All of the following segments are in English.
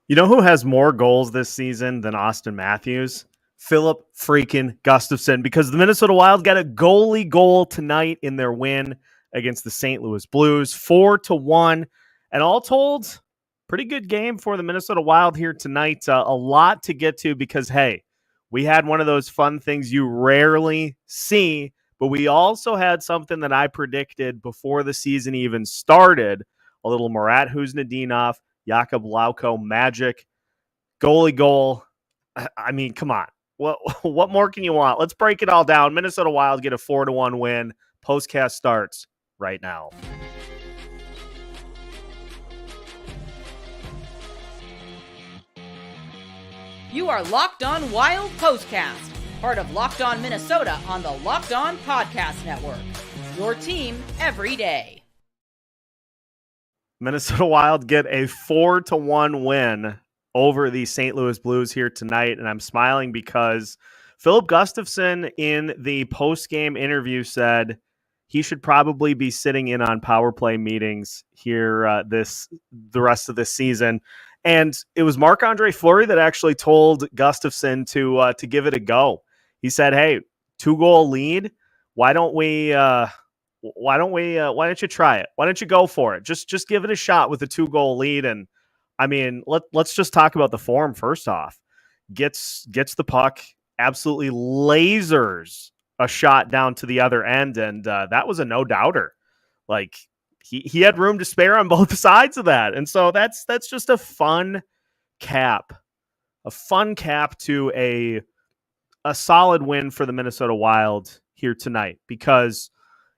You know who has more goals this season than Austin Matthews? Filip freaking Gustavsson, because the Minnesota Wild got a goalie goal tonight in their win against the St. Louis Blues, 4-1. And all told, pretty good game for the Minnesota Wild here tonight. A lot to get to because, hey, we had one of those fun things you rarely see, but we also had something that I predicted before the season even started. A little Marat Huznadinov, Jakub Lauko magic, goalie goal. I mean, come on. What more can you want? Let's break it all down. Minnesota Wild get a 4-1 win. Postcast starts right now. You are Locked On Wild Postcast, part of Locked On Minnesota on the Locked On Podcast Network. Your team every day. Minnesota Wild get a 4-1 win over the St. Louis Blues here tonight, and I'm smiling because Filip Gustavsson in the post-game interview said he should probably be sitting in on power play meetings here the rest of this season. And it was Marc-Andre Fleury that actually told Gustavsson to give it a go. He said, "Hey, 2-goal lead. Why don't you try it? Why don't you go for it? Just give it a shot with a 2-goal lead." And I mean, let's just talk about the form first off. Gets the puck, absolutely lasers a shot down to the other end, and that was a no-doubter. Like he had room to spare on both sides of that. And so that's just a fun cap to a solid win for the Minnesota Wild here tonight, because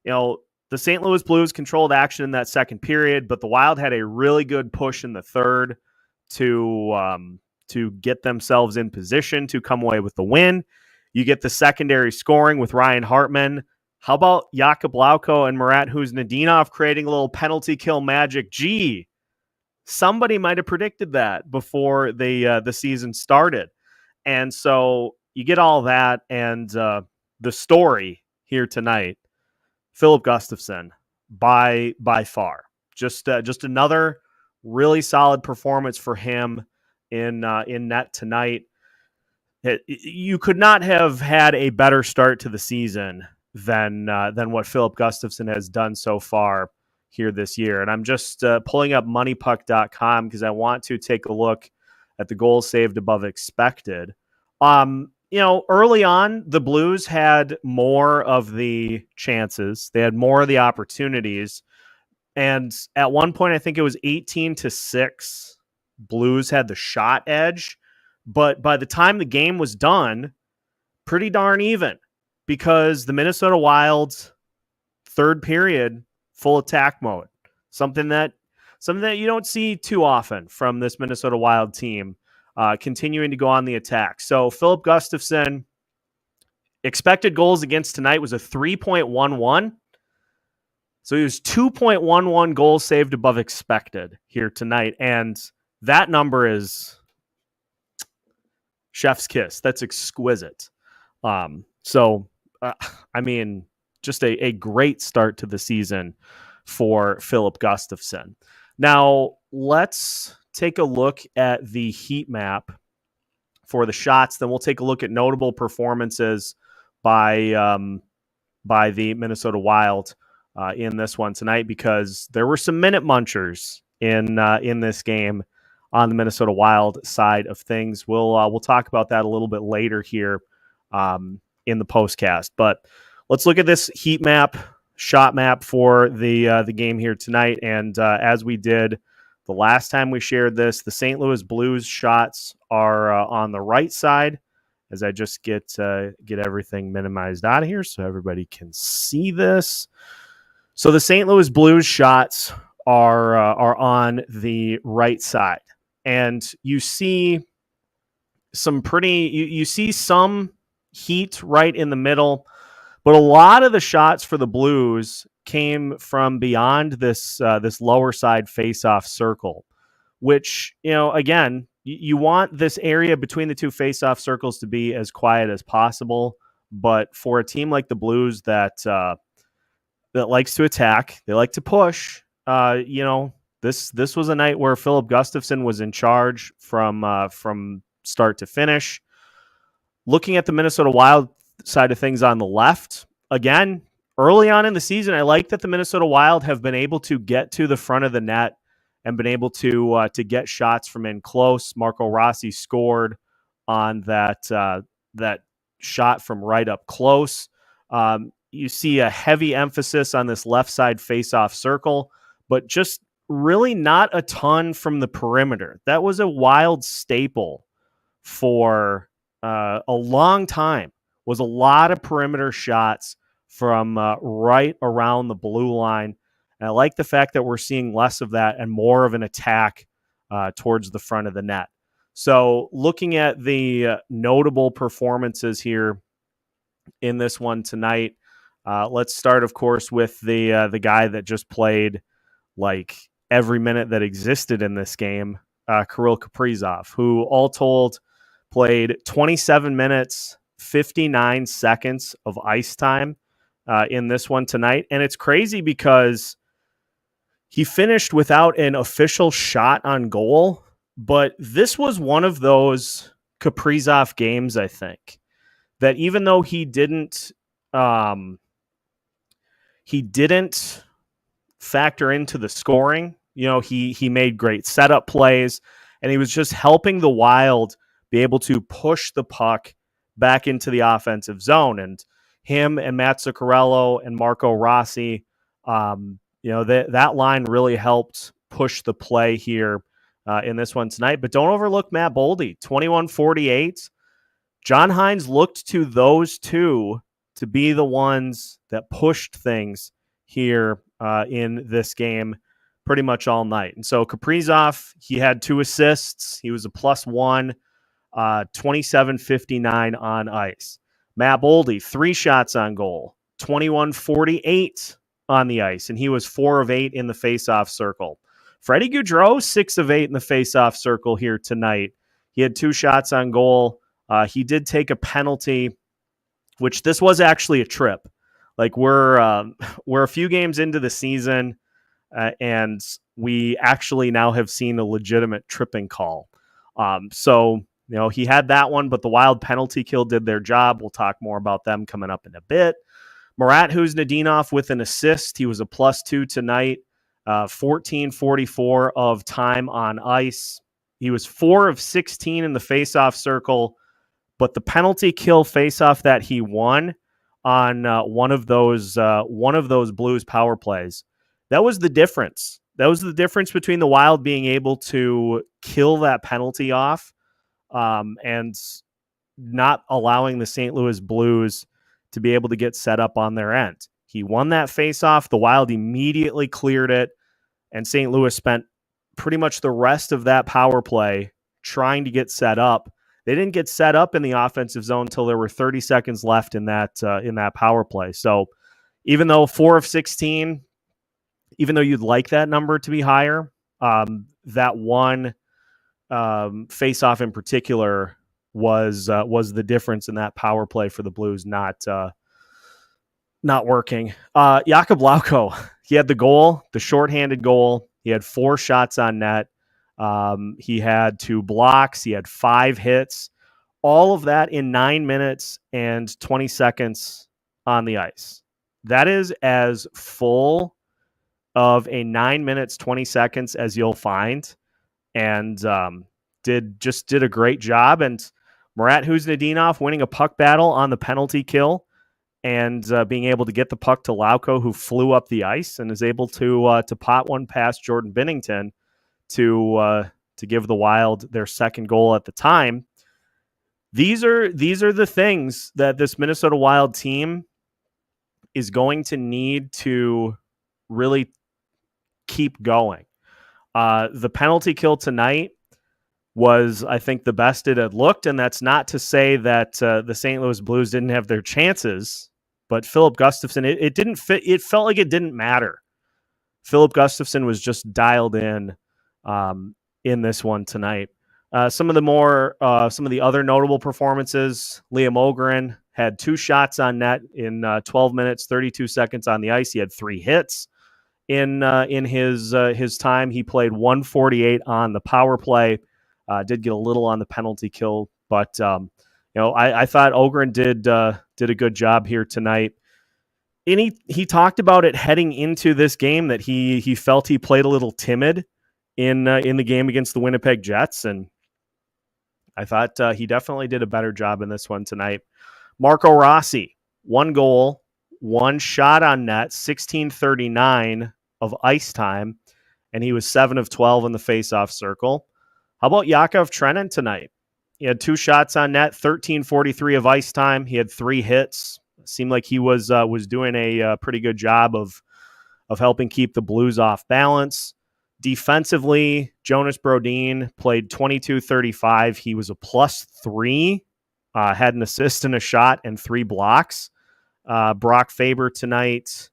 the St. Louis Blues controlled action in that second period, but the Wild had a really good push in the third to get themselves in position to come away with the win. You get the secondary scoring with Ryan Hartman. How about Jakub Lauko and Marat Huznadinov creating a little penalty kill magic? Gee, somebody might have predicted that before the season started. And so you get all that, and the story here tonight, Filip Gustavsson by far. Just another really solid performance for him in net tonight. You could not have had a better start to the season than what Filip Gustavsson has done so far here this year. And I'm just pulling up moneypuck.com because I want to take a look at the goals saved above expected. Early on, the Blues had more of the chances. They had more of the opportunities. And at one point, I think it was 18-6. Blues had the shot edge. But by the time the game was done, pretty darn even, because the Minnesota Wild's third period, full attack mode, something that you don't see too often from this Minnesota Wild team, continuing to go on the attack. So Filip Gustavsson, expected goals against tonight was a 3.11. So he was 2.11 goals saved above expected here tonight. And that number is chef's kiss. That's exquisite. I mean, just a great start to the season for Filip Gustavsson. Now, let's take a look at the heat map for the shots. Then we'll take a look at notable performances by the Minnesota Wild in this one tonight, because there were some minute munchers in this game on the Minnesota Wild side of things. We'll talk about that a little bit later here in the postcast. But let's look at this heat map, shot map for the game here tonight. And as we did the last time we shared this, the St. Louis Blues shots are on the right side. As I just get everything minimized out of here so everybody can see this. So the St. Louis Blues shots are on the right side. And you see some you see some heat right in the middle, but a lot of the shots for the Blues came from beyond this lower side face-off circle, which, again, you want this area between the two face-off circles to be as quiet as possible. But for a team like the Blues that likes to attack, they like to push, This was a night where Filip Gustavsson was in charge from start to finish. Looking at the Minnesota Wild side of things on the left, again, early on in the season, I like that the Minnesota Wild have been able to get to the front of the net and been able to get shots from in close. Marco Rossi scored on that shot from right up close. You see a heavy emphasis on this left side faceoff circle, but just really not a ton from the perimeter. That was a Wild staple for a long time, was a lot of perimeter shots from right around the blue line. And I like the fact that we're seeing less of that and more of an attack towards the front of the net. So looking at the notable performances here in this one tonight, let's start, of course, with the guy that just played like every minute that existed in this game, Kirill Kaprizov, who all told played 27 minutes, 59 seconds of ice time in this one tonight. And it's crazy because he finished without an official shot on goal, but this was one of those Kaprizov games, I think, that even though he didn't factor into the scoring, he made great setup plays, and he was just helping the Wild be able to push the puck back into the offensive zone. And him and Matt Zuccarello and Marco Rossi, that line really helped push the play here in this one tonight. But don't overlook Matt Boldy, 21-48. John Hynes looked to those two to be the ones that pushed things here in this game pretty much all night. And so Kaprizov, he had 2 assists. He was a +1, 27-59 on ice. Matt Boldy, 3 shots on goal, 21-48 on the ice, and he was 4 of 8 in the faceoff circle. Freddie Gaudreau, 6 of 8 in the faceoff circle here tonight. He had 2 shots on goal. He did take a penalty, which this was actually a trip. Like we're a few games into the season, and we actually now have seen a legitimate tripping call. So he had that one, but the Wild penalty kill did their job. We'll talk more about them coming up in a bit. Marat Huznadinov with an assist. He was a +2 tonight, 14:44 of time on ice. He was 4 of 16 in the faceoff circle, but the penalty kill faceoff that he won on one of those Blues power plays, that was the difference. That was the difference between the Wild being able to kill that penalty off and not allowing the St. Louis Blues to be able to get set up on their end. He won that faceoff. The Wild immediately cleared it, and St. Louis spent pretty much the rest of that power play trying to get set up. They didn't get set up in the offensive zone until there were 30 seconds left in that power play. So even though 4 of 16, even though you'd like that number to be higher, that one face-off in particular was the difference in that power play for the Blues not working. Jakub Lauko, he had the goal, the shorthanded goal. He had 4 shots on net. He had 2 blocks. He had 5 hits. All of that in 9 minutes and 20 seconds on the ice. That is as full of a 9 minutes, 20 seconds as you'll find. And did a great job. And Marat Huznadinov winning a puck battle on the penalty kill and being able to get the puck to Lauko, who flew up the ice and is able to pot one past Jordan Binnington to give the Wild their second goal at the time. These are the things that this Minnesota Wild team is going to need to really keep going. The penalty kill tonight was, I think, the best it had looked, and that's not to say that the St. Louis Blues didn't have their chances, but Filip Gustavsson, it didn't fit. It felt like it didn't matter. Filip Gustavsson was just dialed in this one tonight. Some of the other notable performances, Liam Ogren had 2 shots on net in 12 minutes, 32 seconds on the ice. He had 3 hits in his time. He played 148 on the power play. Did get a little on the penalty kill, but I thought Ogren did a good job here tonight. And he talked about it heading into this game that he felt he played a little timid in the game against the Winnipeg Jets, and I thought he definitely did a better job in this one tonight. Marco Rossi, 1 goal, 1 shot on net, 16:39 of ice time, and he was 7 of 12 in the faceoff circle. How about Yakov Trenin tonight? He had 2 shots on net, 13:43 of ice time. He had 3 hits. It seemed like he was doing a pretty good job of helping keep the Blues off balance. Defensively, Jonas Brodin played 22-35. He was a +3, had an assist and a shot and 3 blocks. Brock Faber tonight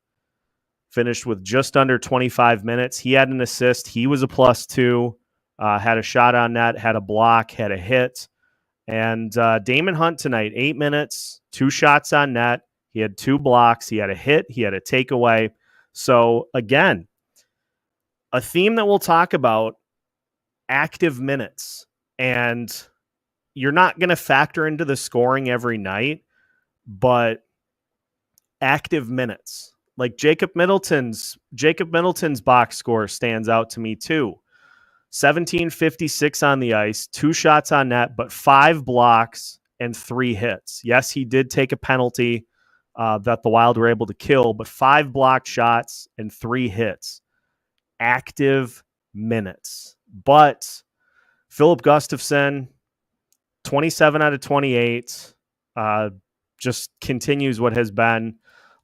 finished with just under 25 minutes. He had an assist. He was a +2, had a shot on net, had a block, had a hit. And Damon Hunt tonight, 8 minutes, 2 shots on net. He had 2 blocks. He had a hit. He had a takeaway. So, again, a theme that we'll talk about, active minutes. And you're not going to factor into the scoring every night, but active minutes. Like Jacob Middleton's box score stands out to me too. 17:56 on the ice, 2 shots on net, but 5 blocks and 3 hits. Yes, he did take a penalty that the Wild were able to kill, but 5 blocked shots and 3 hits. Active minutes. But Filip Gustavsson, 27 out of 28, just continues what has been.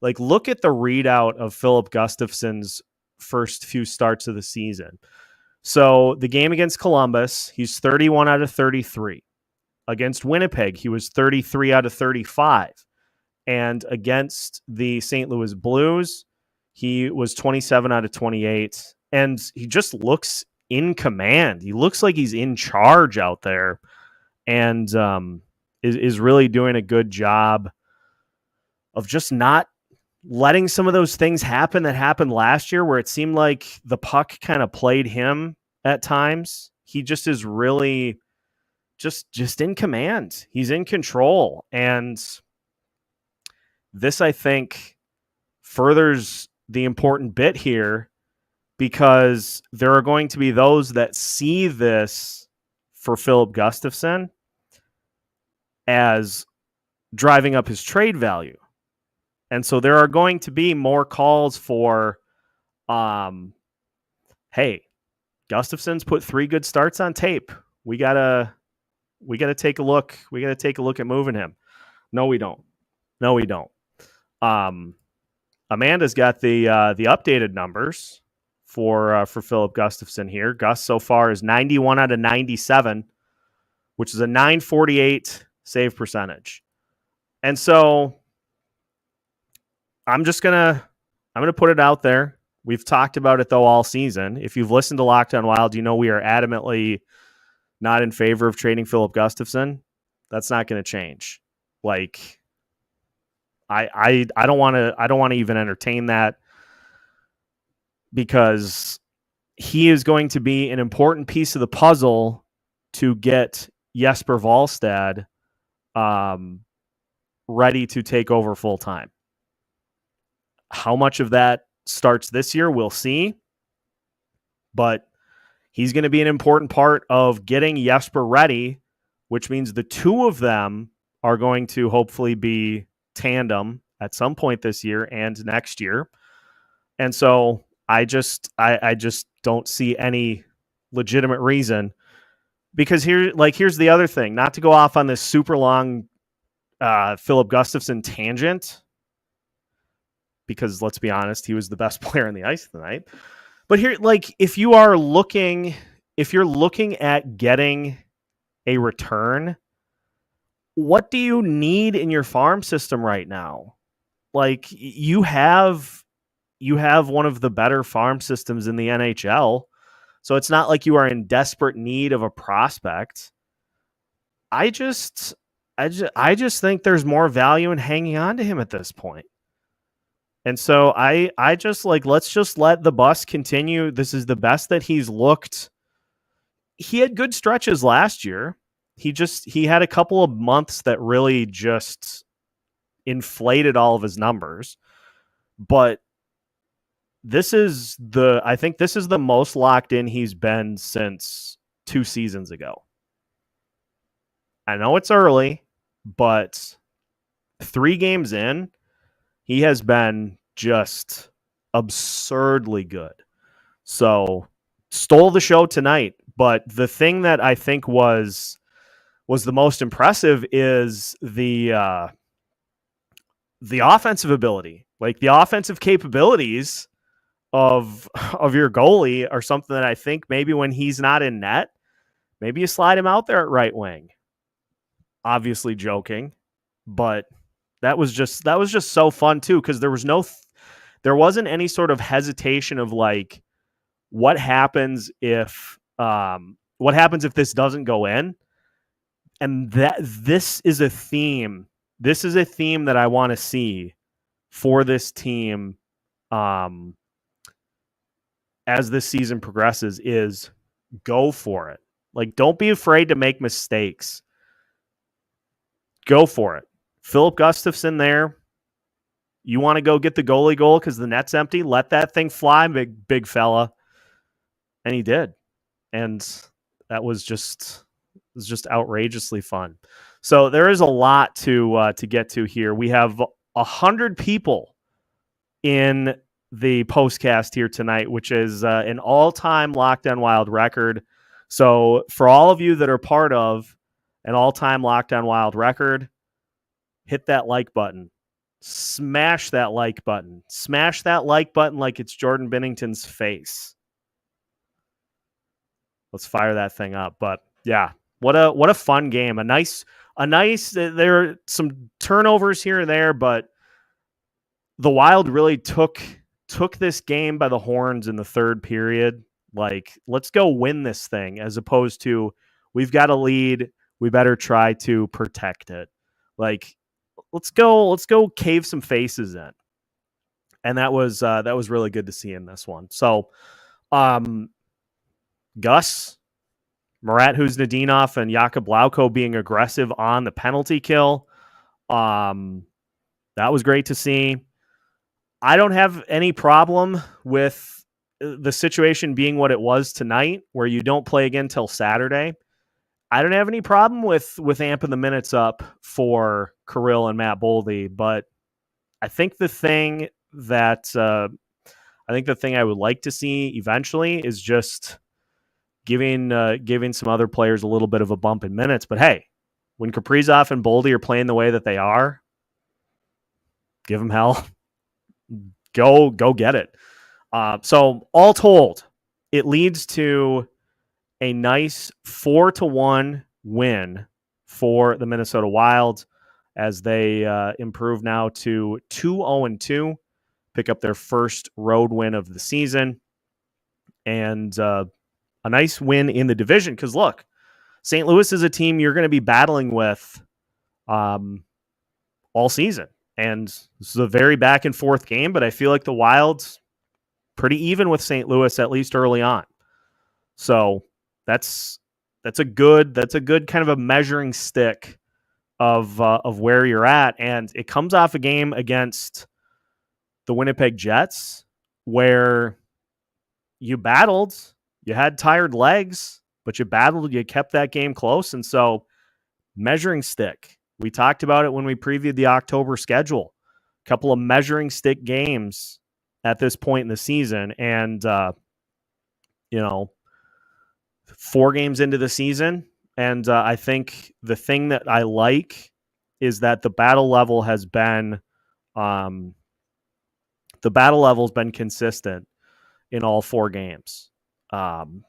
Like, look at the readout of Filip Gustafsson's first few starts of the season. So the game against Columbus, he's 31 out of 33. Against Winnipeg, he was 33 out of 35. And against the St. Louis Blues, he was 27 out of 28. And he just looks in command. He looks like he's in charge out there, and is really doing a good job of just not letting some of those things happen that happened last year, where it seemed like the puck kind of played him at times. He just is really just in command. He's in control. And this, I think, furthers the important bit here, because there are going to be those that see this for Filip Gustavsson as driving up his trade value. And so there are going to be more calls for, hey, Gustafsson's put 3 good starts on tape. We gotta take a look. We gotta take a look at moving him. No, we don't. Amanda's got the updated numbers for Filip Gustavsson here. Gus so far is 91 out of 97, which is a .948 save percentage. And so I'm gonna put it out there. We've talked about it though all season. If you've listened to Locked On Wild, you know we are adamantly not in favor of trading Filip Gustavsson. That's not going to change. Like, I don't want to even entertain that, because he is going to be an important piece of the puzzle to get Jesper Wallstad ready to take over full time. How much of that starts this year, we'll see. But he's going to be an important part of getting Jesper ready, which means the two of them are going to hopefully be tandem at some point this year and next year. And so I just don't see any legitimate reason, because here's the other thing, not to go off on this super long Filip Gustavsson tangent, because let's be honest, he was the best player on the ice tonight. But here, like, if you're looking at getting a return, what do you need in your farm system right now? Like, you have one of the better farm systems in the NHL. So it's not like you are in desperate need of a prospect. I just think there's more value in hanging on to him at this point. And so I just like, let's just let the bus continue. This is the best that he's looked. He had good stretches last year. He had a couple of months that really just inflated all of his numbers. But I think this is the most locked in he's been since 2 seasons ago. I know it's early, but 3 games in, he has been just absurdly good. So stole the show tonight. But the thing that I think was the most impressive is the offensive ability. Like the offensive capabilities of your goalie are something that I think maybe when he's not in net, maybe you slide him out there at right wing. Obviously joking, but that was just so fun too, because there wasn't any sort of hesitation of like what happens if this doesn't go in. And that this is a theme that I want to see for this team as this season progresses, is go for it. Like, don't be afraid to make mistakes. Go for it. Filip Gustavsson there. You want to go get the goalie goal because the net's empty? Let that thing fly, big fella. And he did. And that was just outrageously fun. So there is a lot to get to here. We have 100 people in the Postcast here tonight, which is an all-time Locked On Wild record. So for all of you that are part of an all-time Locked On Wild record, hit that like button. Smash that like button. Smash that like button like it's Jordan Binnington's face. Let's fire that thing up. But yeah, what a fun game. A nice. There are some turnovers here and there, but the Wild really took this game by the horns in the third period. Like, let's go win this thing, as opposed to we've got a lead, we better try to protect it. Like, let's go cave some faces in. And that was really good to see in this one. So Gus, Marat Huznadinov, and Jakub Lauko being aggressive on the penalty kill. That was great to see. I don't have any problem with the situation being what it was tonight, where you don't play again till Saturday. I don't have any problem with amping the minutes up for Kirill and Matt Boldy, but I think the thing that I would like to see eventually is just giving some other players a little bit of a bump in minutes. But hey, when Kaprizov and Boldy are playing the way that they are, give them hell. Go get it. So all told, it leads to a nice 4-1 win for the Minnesota Wild as they improve now to 2-0-2, pick up their first road win of the season, and a nice win in the division. Because look, St. Louis is a team you're going to be battling with all season. And this is a very back and forth game, but I feel like the Wild's pretty even with St. Louis, at least early on. So that's a good kind of a measuring stick of where you're at. And it comes off a game against the Winnipeg Jets where you battled, you had tired legs, but you battled, you kept that game close. And so measuring stick. We talked about it when we previewed the October schedule. A couple of measuring stick games at this point in the season. And, 4 games into the season. And I think the thing that I like is that the battle level has been consistent in all 4 games. The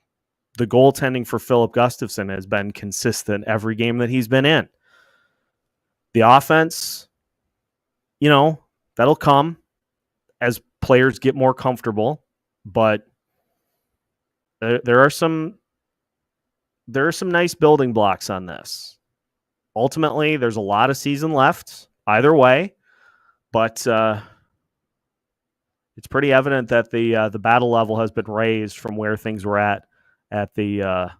goaltending for Filip Gustavsson has been consistent every game that he's been in. The offense, that'll come as players get more comfortable, but there are some nice building blocks on this. Ultimately, there's a lot of season left either way, but it's pretty evident that the battle level has been raised from where things were at the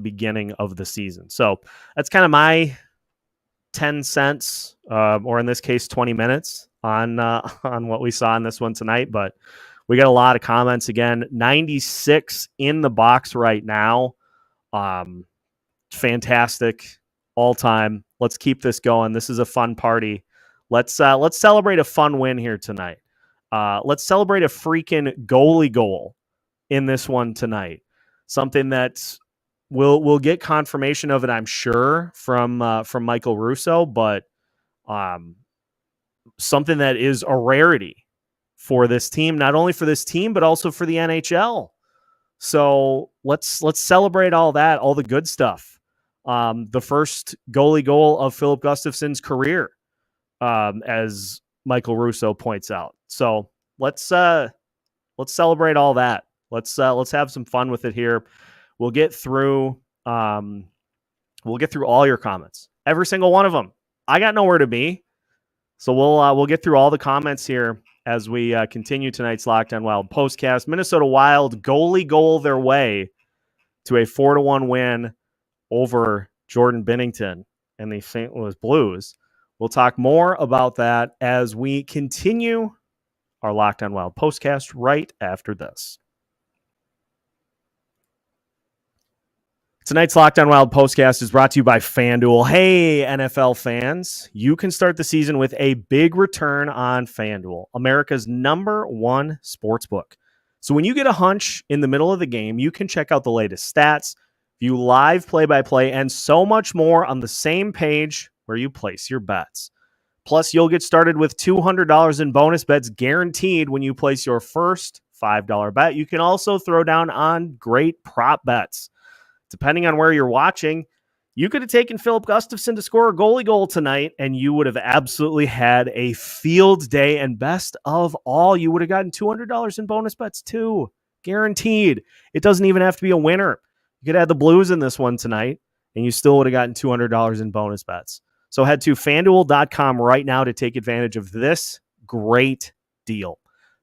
beginning of the season. So that's kind of my 10 cents, or in this case, 20 minutes on what we saw in this one tonight. But we got a lot of comments again. 96 in the box right now. Fantastic, all time. Let's keep this going. This is a fun party. Let's celebrate a fun win here tonight. Let's celebrate a freaking goalie goal in this one tonight. Something that we'll get confirmation of it, I'm sure, from Michael Russo, but something that is a rarity for this team, not only for this team, but also for the NHL. So let's celebrate all that, all the good stuff. The first goalie goal of Filip Gustavsson's career, as Michael Russo points out. So let's celebrate all that. Let's have some fun with it here. We'll get through all your comments, every single one of them. I got nowhere to be, so we'll get through all the comments here as we continue tonight's Locked On Wild postcast. Minnesota Wild goalie goal their way to a 4-1 win over Jordan Binnington and the St. Louis Blues. We'll talk more about that as we continue our Locked On Wild postcast right after this. Tonight's Locked On Wild postcast is brought to you by FanDuel. Hey, NFL fans, you can start the season with a big return on FanDuel, America's #1 sportsbook. So when you get a hunch in the middle of the game, you can check out the latest stats, view live play-by-play, and so much more on the same page where you place your bets. Plus, you'll get started with $200 in bonus bets guaranteed when you place your first $5 bet. You can also throw down on great prop bets. Depending on where you're watching, you could have taken Filip Gustavsson to score a goalie goal tonight, and you would have absolutely had a field day. And best of all, you would have gotten $200 in bonus bets too. Guaranteed. It doesn't even have to be a winner. You could have the Blues in this one tonight, and you still would have gotten $200 in bonus bets. So head to FanDuel.com right now to take advantage of this great deal.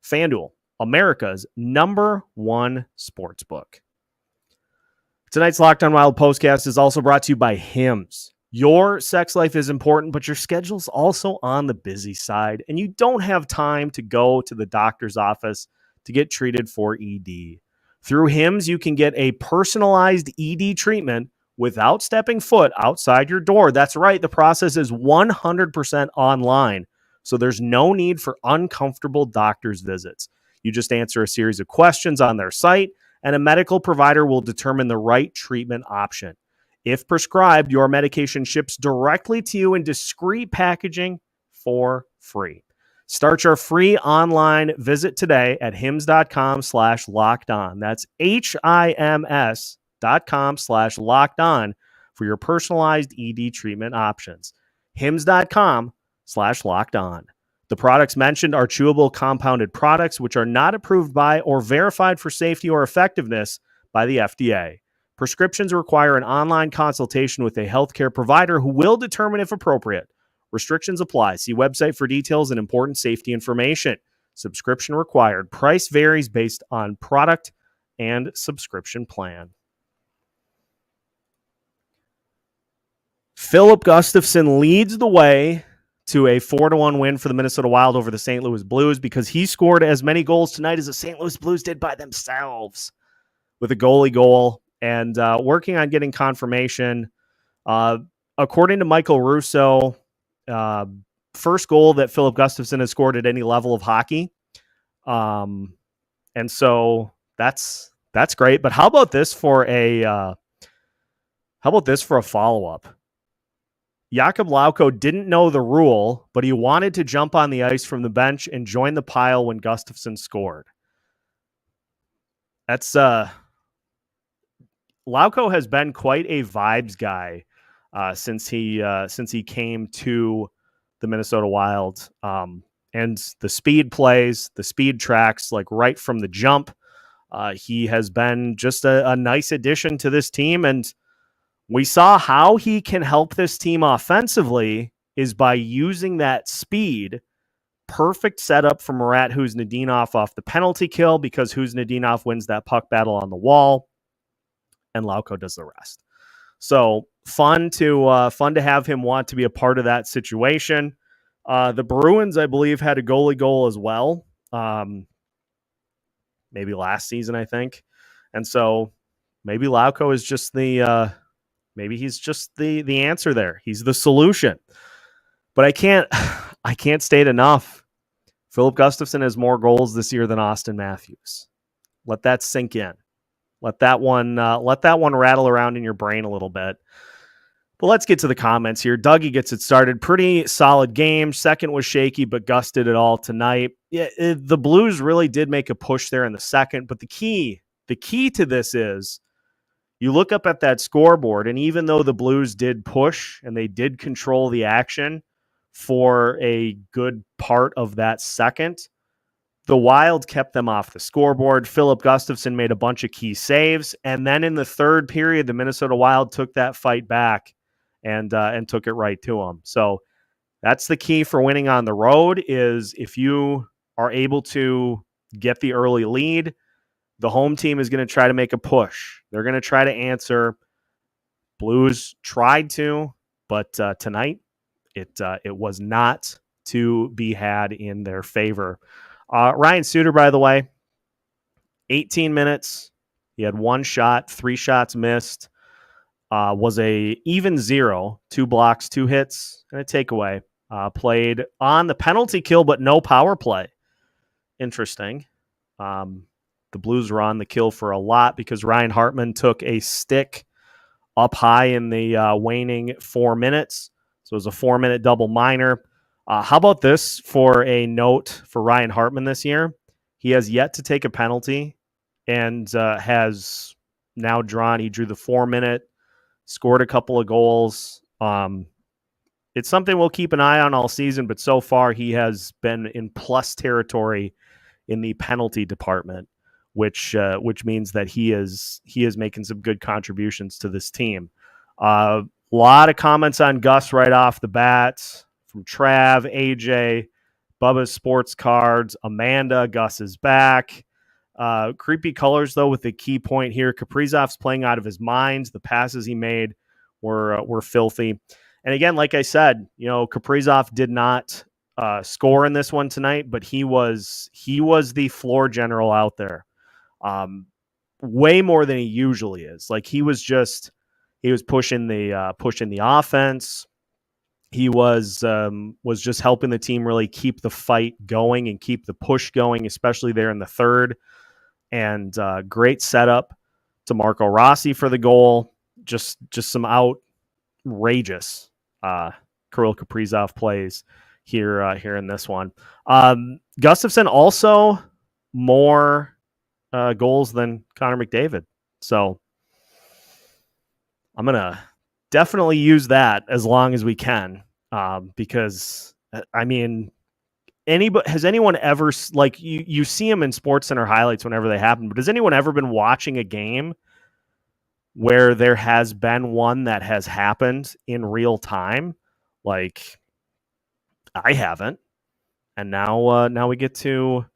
FanDuel, America's #1 sportsbook. Tonight's Locked On Wild postcast is also brought to you by Hims. Your sex life is important, but your schedule's also on the busy side, and you don't have time to go to the doctor's office to get treated for ED. Through Hims, you can get a personalized ED treatment without stepping foot outside your door. That's right, the process is 100% online, so there's no need for uncomfortable doctor's visits. You just answer a series of questions on their site, and a medical provider will determine the right treatment option. If prescribed, your medication ships directly to you in discreet packaging for free. Start your free online visit today at hims.com/lockedon. That's HIMS.com/lockedon for your personalized ED treatment options. hims.com/lockedon. The products mentioned are chewable compounded products which are not approved by or verified for safety or effectiveness by the FDA. Prescriptions require an online consultation with a healthcare provider who will determine if appropriate. Restrictions apply. See website for details and important safety information. Subscription required. Price varies based on product and subscription plan. Filip Gustavsson leads the way to a 4-1 win for the Minnesota Wild over the St. Louis Blues because he scored as many goals tonight as the St. Louis Blues did by themselves with a goalie goal, and working on getting confirmation. According to Michael Russo, first goal that Filip Gustavsson has scored at any level of hockey. And so that's great. But how about this for a follow-up? Jakub Lauko didn't know the rule, but he wanted to jump on the ice from the bench and join the pile when Gustavsson scored. That's Lauko has been quite a vibes guy since he came to the Minnesota Wild. And the speed plays, the speed tracks, like right from the jump. He has been just a nice addition to this team, and we saw how he can help this team offensively is by using that speed perfect setup for Marat Huznadinov off the penalty kill because Huznadinov wins that puck battle on the wall, and Lauko does the rest. So fun to have him want to be a part of that situation. The Bruins, I believe, had a goalie goal as well. Maybe last season, I think. And so maybe Lauko is just maybe he's just the answer there. He's the solution. But I can't state enough. Filip Gustavsson has more goals this year than Austin Matthews. Let that sink in. Let that one rattle around in your brain a little bit. But let's get to the comments here. Dougie gets it started. Pretty solid game. Second was shaky, but Gus did it all tonight. Yeah, the Blues really did make a push there in the second. But the key to this is you look up at that scoreboard, and even though the Blues did push and they did control the action for a good part of that second, the Wild kept them off the scoreboard. Filip Gustavsson made a bunch of key saves. And then in the third period, the Minnesota Wild took that fight back and took it right to them. So that's the key for winning on the road is if you are able to get the early lead, the home team is going to try to make a push. They're going to try to answer. Blues tried to, but tonight it was not to be had in their favor. Ryan Suter, by the way, 18 minutes. He had one shot, 3 shots missed. Was a even 0, 2 blocks, 2 hits, and a takeaway. Played on the penalty kill, but no power play. Interesting. The Blues were on the kill for a lot because Ryan Hartman took a stick up high in the waning 4 minutes. So it was a 4-minute double minor. How about this for a note for Ryan Hartman this year? He has yet to take a penalty and has now he drew the 4-minute, scored a couple of goals. It's something we'll keep an eye on all season, but so far he has been in plus territory in the penalty department, which means that he is making some good contributions to this team. A lot of comments on Gus right off the bat from Trav, AJ, Bubba's Sports Cards, Amanda. Gus is back. Creepy colors, though, with the key point here. Kaprizov's playing out of his mind. The passes he made were filthy. And again, like I said, Kaprizov did not score in this one tonight, but he was the floor general out there. Way more than he usually is. Like he was pushing the offense. He was just helping the team really keep the fight going and keep the push going, especially there in the third. And great setup to Marco Rossi for the goal. Just some outrageous Kirill Kaprizov plays here in this one. Gustafsson also more goals than Connor McDavid. So I'm going to definitely use that as long as we can because, I mean, has anyone ever, like you see them in SportsCenter highlights whenever they happen, but has anyone ever been watching a game where there has been one that has happened in real time? Like I haven't. And now we get to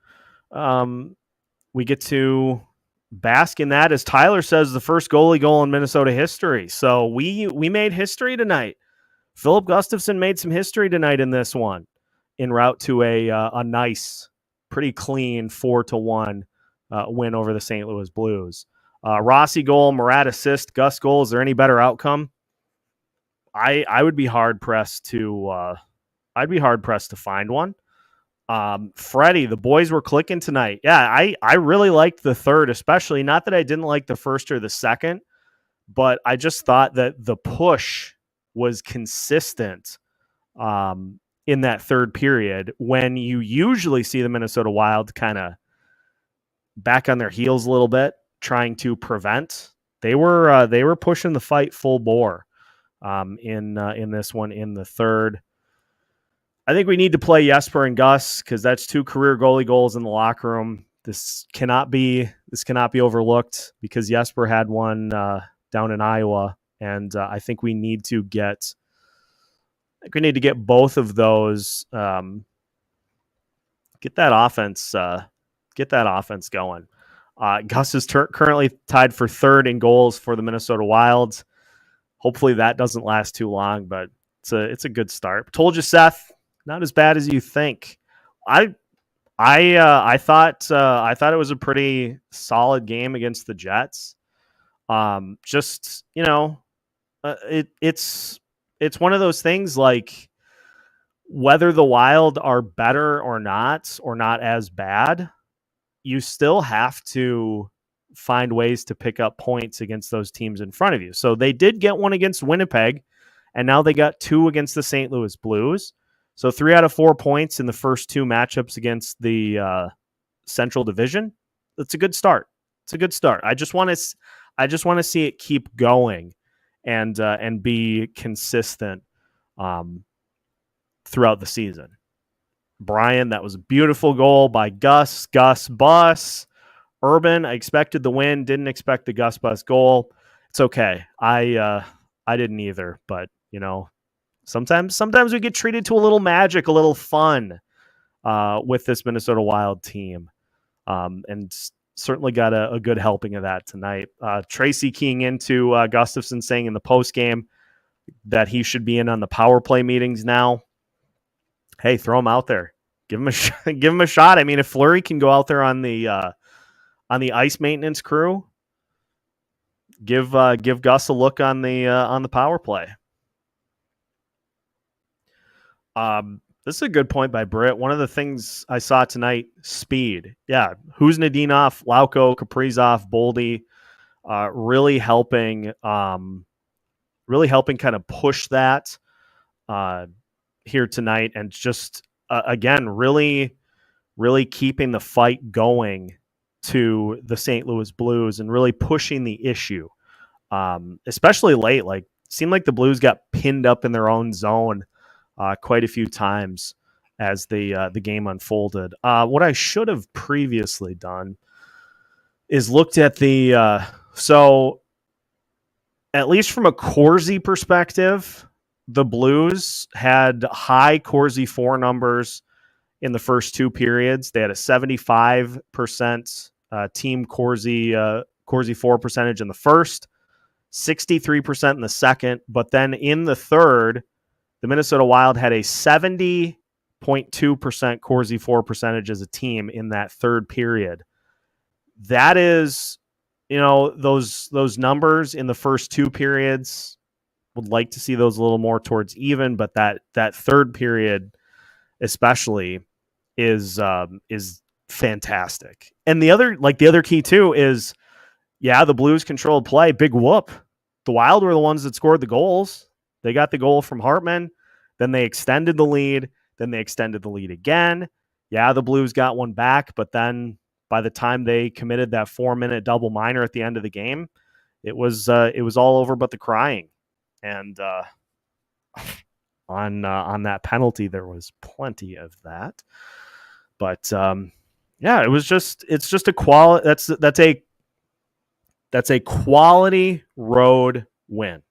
bask in that, as Tyler says, the first goalie goal in Minnesota history. So we made history tonight. Filip Gustavsson made some history tonight in this one, en route to a nice, pretty clean 4-1 win over the St. Louis Blues. Rossi goal, Marat assist, Gus goal. Is there any better outcome? I would be hard pressed to find one. Freddie, the boys were clicking tonight. Yeah, I really liked the third, especially. Not that I didn't like the first or the second, but I just thought that the push was consistent in that third period when you usually see the Minnesota Wild kind of back on their heels a little bit, trying to prevent. They were pushing the fight full bore in this one in the third. I think we need to play Jesper and Gus because that's 2 career goalie goals in the locker room. This cannot be overlooked because Jesper had one down in Iowa, and I think we need to get both of those Get that offense going. Gus is currently tied for third in goals for the Minnesota Wild. Hopefully that doesn't last too long, but it's a good start. Told you, Seth, not as bad as you think. I thought it was a pretty solid game against the Jets. Just, it's one of those things like whether the Wild are better or not as bad, you still have to find ways to pick up points against those teams in front of you. So they did get one against Winnipeg, and now they got two against the St. Louis Blues. So 3 out of 4 points in the first two matchups against the Central Division. That's a good start. It's a good start. I just want to see it keep going and be consistent throughout the season. Brian, that was a beautiful goal by Gus. Gus Bus. Urban, I expected the win, didn't expect the Gus Bus goal. It's okay. I didn't either, but sometimes we get treated to a little magic, a little fun with this Minnesota Wild team. And certainly got a good helping of that tonight. Tracy keying into Gustavsson saying in the post game that he should be in on the power play meetings now. Hey, throw him out there. Give him a shot. I mean, if Fleury can go out there on the ice maintenance crew, give Gus a look on the power play. This is a good point by Britt. One of the things I saw tonight, speed. Yeah, who's Nadinov, Lauko, Kaprizov, Boldy, really helping kind of push that here tonight, and just again, really keeping the fight going to the St. Louis Blues and really pushing the issue, especially late. Like, seemed like the Blues got pinned up in their own zone quite a few times as the game unfolded. What I should have previously done is looked at so at least from a Corsi perspective, the Blues had high Corsi 4 numbers in the first two periods. They had a 75% team Corsi 4 percentage in the first, 63% in the second, but then in the third, the Minnesota Wild had a 70.2% Corsi 4 percentage as a team in that third period. That is, those numbers in the first two periods, would like to see those a little more towards even, but that third period especially is fantastic. And the other key too is, the Blues controlled play, big whoop. The Wild were the ones that scored the goals. They got the goal from Hartman, then they extended the lead, then they extended the lead again. Yeah, the Blues got one back, but then by the time they committed that 4-minute double minor at the end of the game, it was all over but the crying. And on that penalty, there was plenty of that. But it's just a quality. That's a quality road win.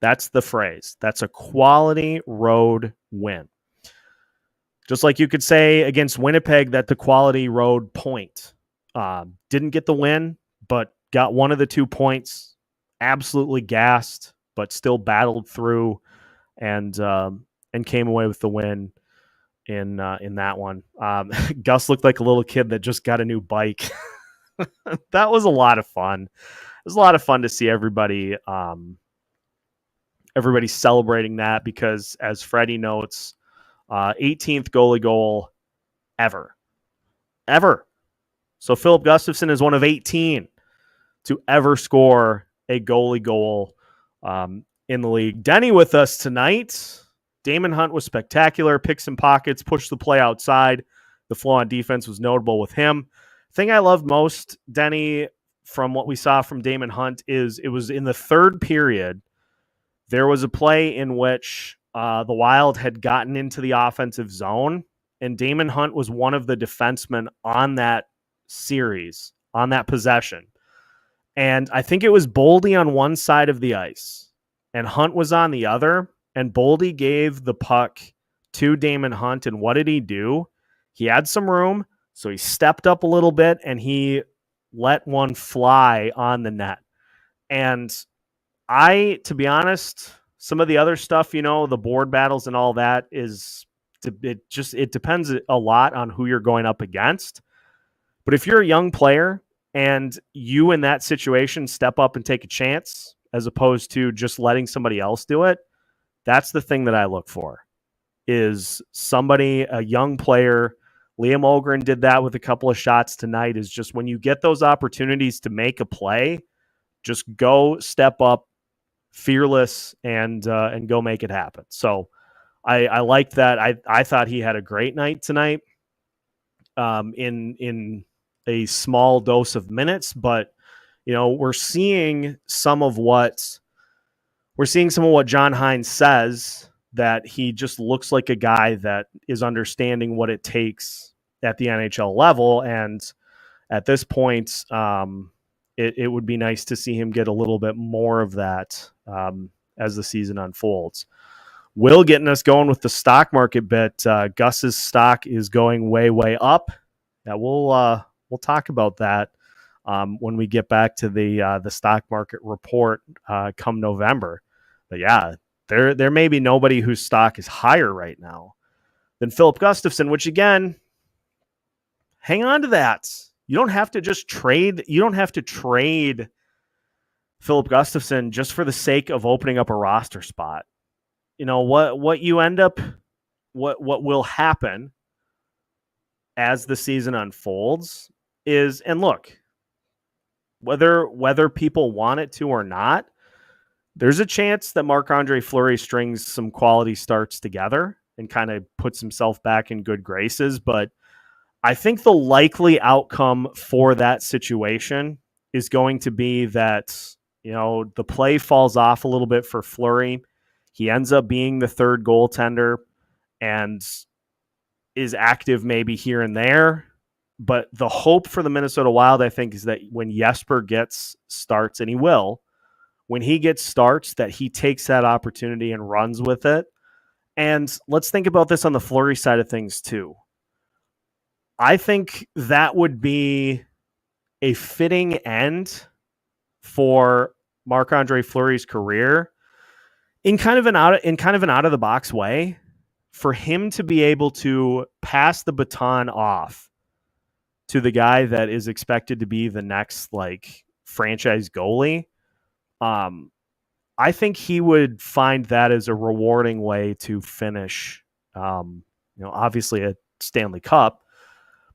That's the phrase. That's a quality road win. Just like you could say against Winnipeg, that's a quality road point. Didn't get the win, but got one of the 2 points. Absolutely gassed, but still battled through and came away with the win in that one. Gus looked like a little kid that just got a new bike. That was a lot of fun. It was a lot of fun to see everybody celebrating that, because as Freddie notes, 18th goalie goal ever. So Filip Gustavsson is one of 18 to ever score a goalie goal in the league. Denny with us tonight. Damon Hunt was spectacular. Picked some pockets, pushed the play outside. The flow on defense was notable with him. Thing I loved most, Denny, from what we saw from Damon Hunt is it was in the third period. There was a play in which the Wild had gotten into the offensive zone, and Damon Hunt was one of the defensemen on that series, on that possession. And I think it was Boldy on one side of the ice, and Hunt was on the other, and Boldy gave the puck to Damon Hunt, and what did he do? He had some room, so he stepped up a little bit and he let one fly on the net. And to be honest, some of the other stuff, the board battles and all that it depends a lot on who you're going up against. But if you're a young player and you in that situation step up and take a chance as opposed to just letting somebody else do it, that's the thing that I look for, is somebody, a young player. Liam Ogren did that with a couple of shots tonight, is just when you get those opportunities to make a play, just go step up, fearless, and go make it happen. So I liked that. I thought he had a great night tonight in a small dose of minutes, but we're seeing some of what John Hines says, that he just looks like a guy that is understanding what it takes at the NHL level. And at this point, it would be nice to see him get a little bit more of that as the season unfolds. Will, getting us going with the stock market bit. Gus's stock is going way, way up. Yeah, we'll talk about that when we get back to the stock market report come November. But yeah, there may be nobody whose stock is higher right now than Filip Gustavsson, which again, hang on to that. You don't have to just trade. You don't have to trade Filip Gustavsson just for the sake of opening up a roster spot. What you end up, what will happen as the season unfolds is, and look, whether people want it to or not, there's a chance that Marc-Andre Fleury strings some quality starts together and kind of puts himself back in good graces. But I think the likely outcome for that situation is going to be that, the play falls off a little bit for Fleury. He ends up being the third goaltender and is active maybe here and there. But the hope for the Minnesota Wild, I think, is that when Jesper gets starts, and he will, when he gets starts, that he takes that opportunity and runs with it. And let's think about this on the Fleury side of things too. I think that would be a fitting end for Marc-Andre Fleury's career in kind of an out of the box way, for him to be able to pass the baton off to the guy that is expected to be the next franchise goalie. I think he would find that as a rewarding way to finish, obviously a Stanley Cup,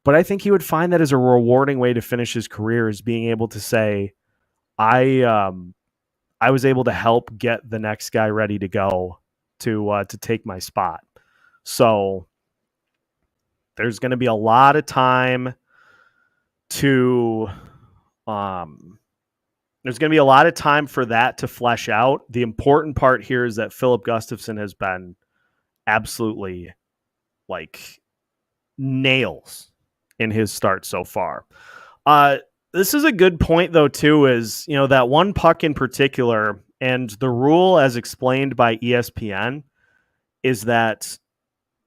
but I think he would find that as a rewarding way to finish his career, is being able to say, I was able to help get the next guy ready to go to take my spot. So there's going to be a lot of time to there's going to be a lot of time for that to flesh out. The important part here is that Filip Gustavsson has been absolutely nails in his start so far. This is a good point, though, too, is, that one puck in particular, and the rule as explained by ESPN is that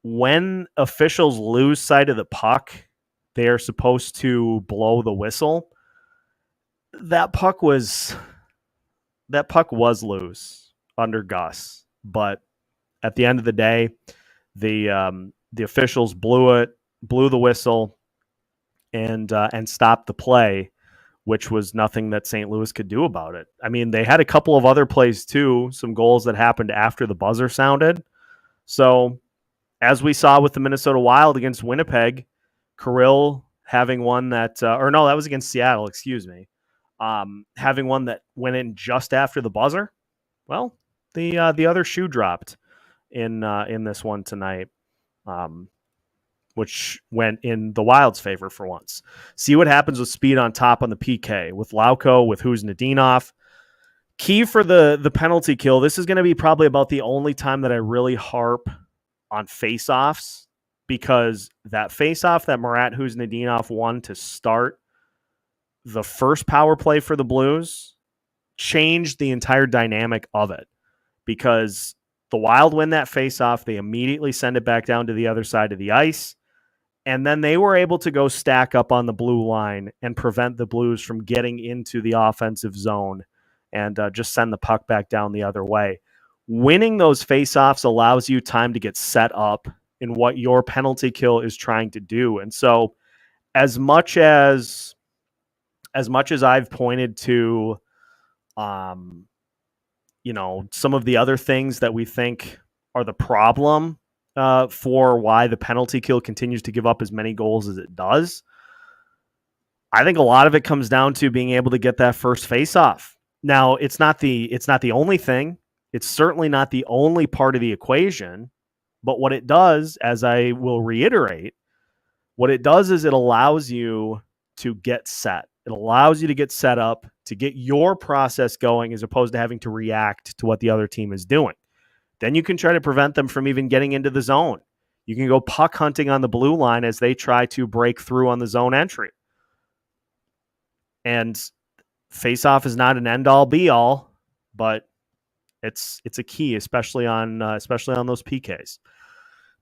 when officials lose sight of the puck, they are supposed to blow the whistle. That puck was loose under Gus, but at the end of the day, the officials blew the whistle and stopped the play, which was nothing that St. Louis could do about it. I mean, they had a couple of other plays too, some goals that happened after the buzzer sounded. So, as we saw with the Minnesota Wild against Winnipeg, Kirill having one that, that was against Seattle, excuse me, having one that went in just after the buzzer. Well, the other shoe dropped in this one tonight, which went in the Wild's favor for once. See what happens with speed on top on the PK with Lauko, with Kuznetsov. Key for the penalty kill. This is going to be probably about the only time that I really harp on face-offs, because that face-off that Marat Kuznetsov won to start the first power play for the Blues changed the entire dynamic of it, because the Wild win that face-off. They immediately send it back down to the other side of the ice. And then they were able to go stack up on the blue line and prevent the Blues from getting into the offensive zone and just send the puck back down the other way. Winning those faceoffs allows you time to get set up in what your penalty kill is trying to do. And so as much as I've pointed to, some of the other things that we think are the problem for why the penalty kill continues to give up as many goals as it does, I think a lot of it comes down to being able to get that first faceoff. Now, it's not the only thing. It's certainly not the only part of the equation. But what it does, as I will reiterate, what it does is it allows you to get set. It allows you to get set up, to get your process going, as opposed to having to react to what the other team is doing. Then you can try to prevent them from even getting into the zone. You can go puck hunting on the blue line as they try to break through on the zone entry. And face-off is not an end-all, be-all, but it's a key, especially on those PKs.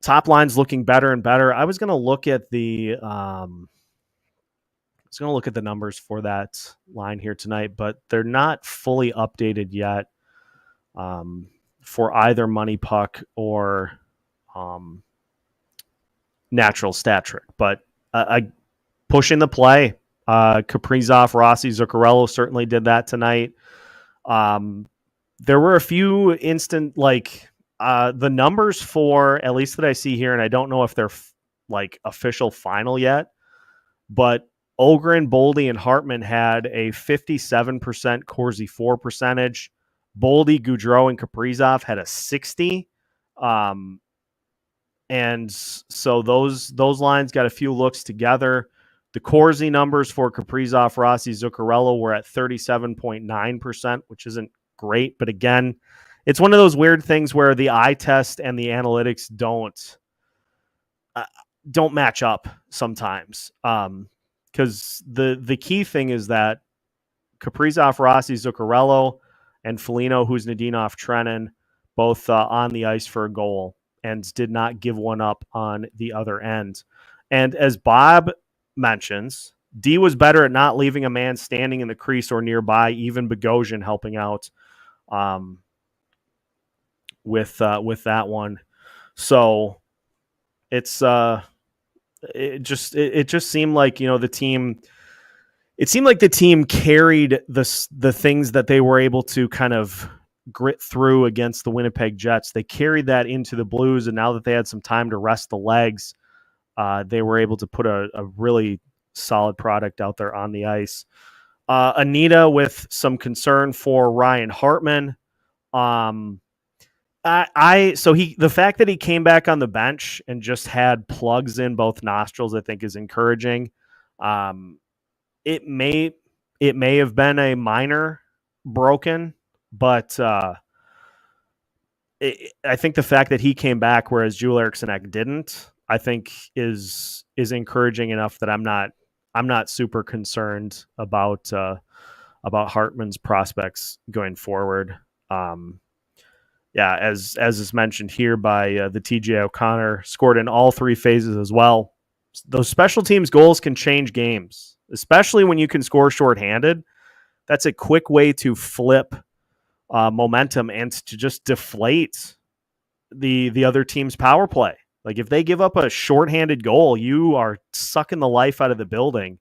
Top line's looking better and better. I was going to look at the numbers for that line here tonight, but they're not fully updated yet for either Money Puck or Natural Stat Trick. But pushing the play, Kaprizov, Rossi, Zuccarello certainly did that tonight. There were a few instant, the numbers for, at least that I see here, and I don't know if they're official final yet, but Ogren, Boldy, and Hartman had a 57% Corsi 4 percentage. Boldy, Goudreau, and Kaprizov had a 60. And so those lines got a few looks together. The Corsi numbers for Kaprizov, Rossi, Zuccarello were at 37.9%, which isn't great. But again, it's one of those weird things where the eye test and the analytics don't match up sometimes. Because the key thing is that Kaprizov, Rossi, Zuccarello, and Foligno, Kuznetsov, Trenin, both on the ice for a goal and did not give one up on the other end. And as Bob mentions, D was better at not leaving a man standing in the crease or nearby, even Bogosian helping out with that one. So it's it just seemed like, the team. It seemed like the team carried the things that they were able to kind of grit through against the Winnipeg Jets. They carried that into the Blues, and now that they had some time to rest the legs, they were able to put a really solid product out there on the ice. Anita with some concern for Ryan Hartman. The fact that he came back on the bench and just had plugs in both nostrils, I think is encouraging. It may have been a minor broken, but I think the fact that he came back, whereas Joel Eriksson didn't, I think is encouraging enough that I'm not super concerned about Hartman's prospects going forward. As is mentioned here by the TJ O'Connor, scored in all three phases as well. Those special teams goals can change games, especially when you can score shorthanded. That's a quick way to flip momentum and to just deflate the other team's power play. Like if they give up a shorthanded goal, you are sucking the life out of the building,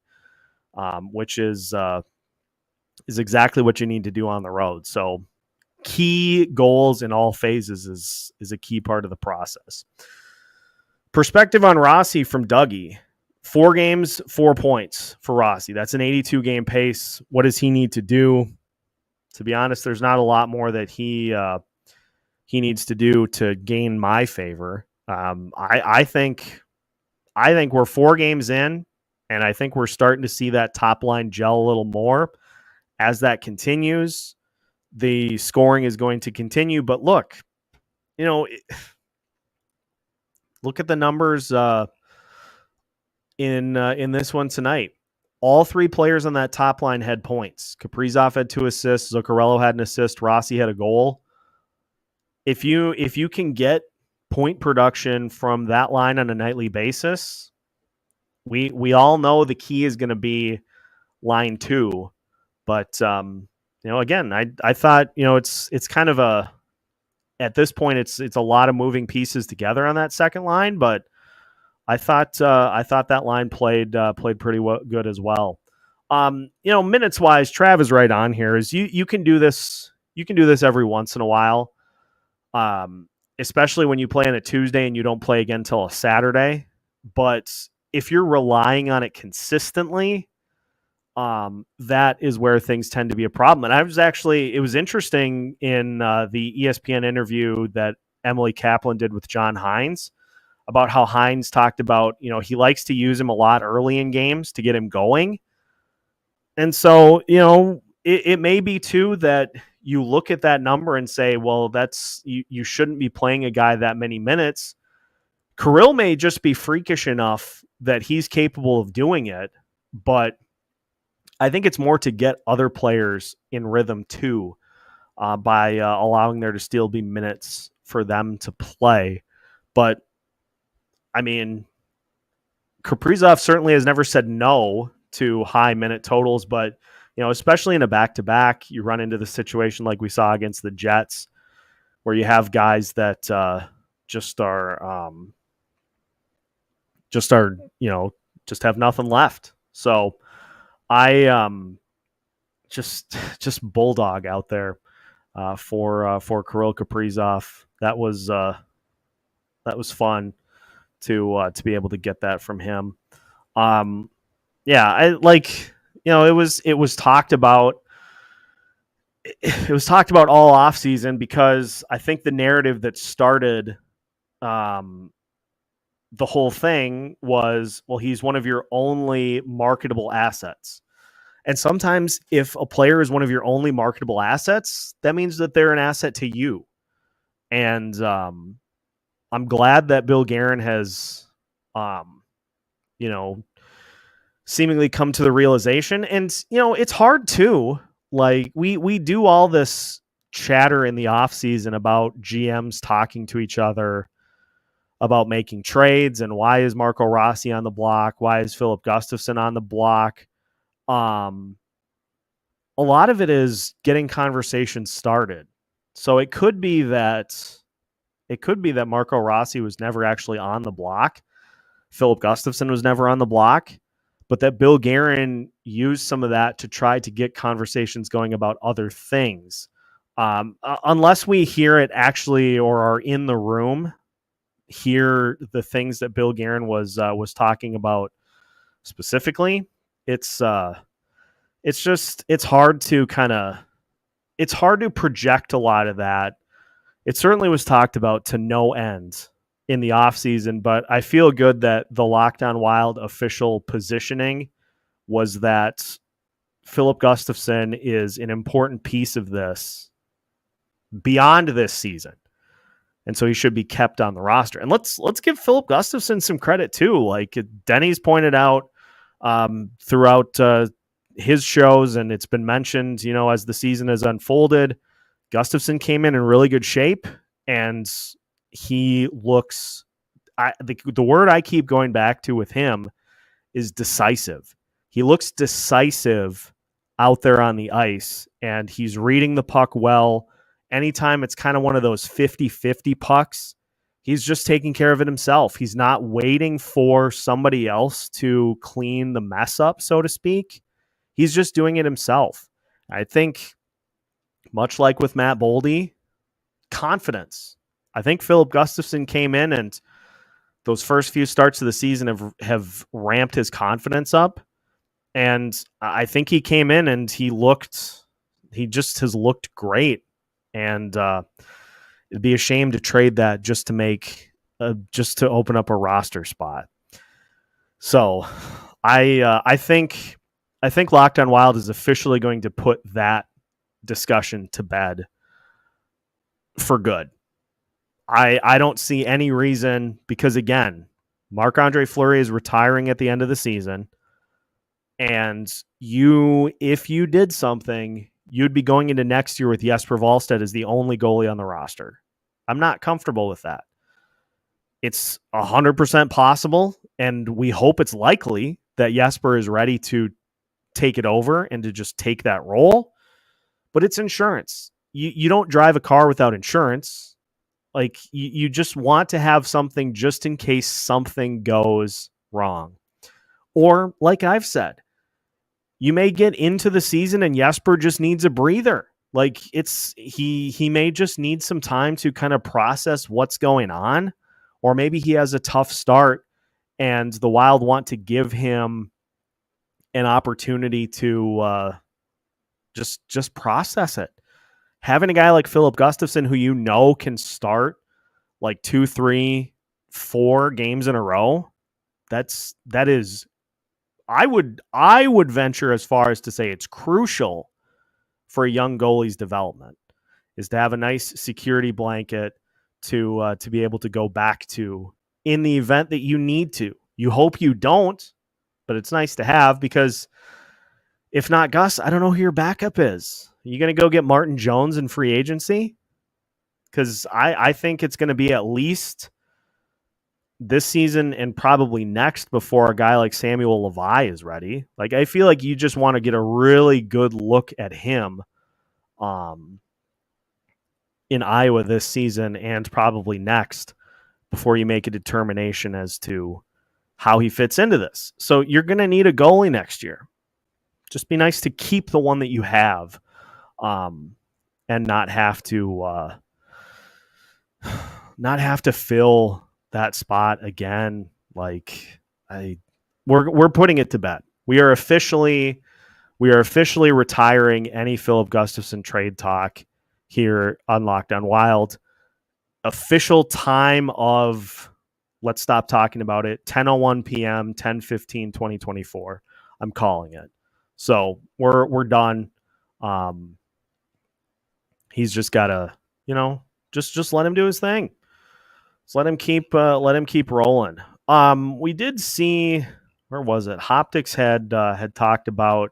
which is exactly what you need to do on the road. So key goals in all phases is a key part of the process. Perspective on Rossi from Dougie. 4 games, 4 points for Rossi. That's an 82-game pace. What does he need to do? To be honest, there's not a lot more that he needs to do to gain my favor. I think we're 4 games in, and I think we're starting to see that top line gel a little more. As that continues, the scoring is going to continue. But look, look at the numbers in this one tonight. All 3 players on that top line had points. Kaprizov had 2 assists. Zuccarello had an assist. Rossi had a goal. If you can get point production from that line on a nightly basis, we all know the key is going to be line 2, but again, I thought, it's kind of at this point it's a lot of moving pieces together on that second line, but I thought that line played pretty good as well. Minutes wise, Trav is right on here. Is you can do this every once in a while, especially when you play on a Tuesday and you don't play again until a Saturday. But if you're relying on it consistently, that is where things tend to be a problem. And it was interesting in the ESPN interview that Emily Kaplan did with John Hines about how Hines talked about, he likes to use him a lot early in games to get him going. And so, it may be too that you look at that number and say, well, you shouldn't be playing a guy that many minutes. Kirill may just be freakish enough that he's capable of doing it, but I think it's more to get other players in rhythm too, by allowing there to still be minutes for them to play. But I mean, Kaprizov certainly has never said no to high minute totals, but especially in a back-to-back, you run into the situation like we saw against the Jets, where you have guys that just have nothing left. So I just bulldog out there for Kirill Kaprizov. That was fun to be able to get that from him. It was talked about. It was talked about all offseason because I think the narrative that started the whole thing was, well, he's one of your only marketable assets. And sometimes if a player is one of your only marketable assets, that means that they're an asset to you. And I'm glad that Bill Guerin has, seemingly come to the realization. And, it's hard too. Like we do all this chatter in the off season about GMs talking to each other about making trades and why is Marco Rossi on the block? Why is Filip Gustavsson on the block? A lot of it is getting conversations started. So it could be that Marco Rossi was never actually on the block. Filip Gustavsson was never on the block, but that Bill Guerin used some of that to try to get conversations going about other things. Unless we hear it actually or are in the room, hear the things that Bill Guerin was talking about specifically, it's hard to project a lot of that. It certainly was talked about to no end in the offseason, but I feel good that the Locked On Wild official positioning was that Filip Gustavsson is an important piece of this beyond this season. And so he should be kept on the roster. And let's give Filip Gustavsson some credit too. Like Denny's pointed out throughout his shows, and it's been mentioned, as the season has unfolded, Gustavsson came in really good shape, and he looks, the word I keep going back to with him is decisive. He looks decisive out there on the ice, and he's reading the puck well. Anytime it's kind of one of those 50-50 pucks, he's just taking care of it himself. He's not waiting for somebody else to clean the mess up, so to speak. He's just doing it himself. I think, much like with Matt Boldy, confidence. I think Filip Gustavsson came in, and those first few starts of the season have ramped his confidence up. And I think he came in and he just has looked great. And it'd be a shame to trade that just to open up a roster spot. So I think Locked On Wild is officially going to put that discussion to bed for good. I don't see any reason, because again, Marc-Andre Fleury is retiring at the end of the season. And if you did something, you'd be going into next year with Jesper Wallstedt as the only goalie on the roster. I'm not comfortable with that. It's 100% possible, and we hope it's likely that Jesper is ready to take it over and to just take that role. But it's insurance. You don't drive a car without insurance. Like, you just want to have something just in case something goes wrong. Or, like I've said, you may get into the season and Jesper just needs a breather. Like, he may just need some time to kind of process what's going on. Or maybe he has a tough start and the Wild want to give him an opportunity to just process it. Having a guy like Filip Gustavsson who can start like 2, 3, 4 games in a row, that is I would venture as far as to say it's crucial for a young goalie's development, is to have a nice security blanket to be able to go back to in the event that you need to. You hope you don't, but it's nice to have, because if not Gus, I don't know who your backup is. Are you going to go get Martin Jones in free agency? Because I think it's going to be at least this season and probably next before a guy like Samuel Levi is ready. Like, I feel like you just want to get a really good look at him in Iowa this season and probably next before you make a determination as to how he fits into this. So you're going to need a goalie next year. Just be nice to keep the one that you have, and not have to fill that spot again. Like, we're putting it to bed. We are officially retiring any Filip Gustavsson trade talk here on Locked On Wild. Official time of, let's stop talking about it, 10:01 p.m., 10/15/2024. I'm calling it. So we're done. He's just gotta, just let him do his thing. Just let him keep rolling. We did see, where was it? Hoptics had talked about,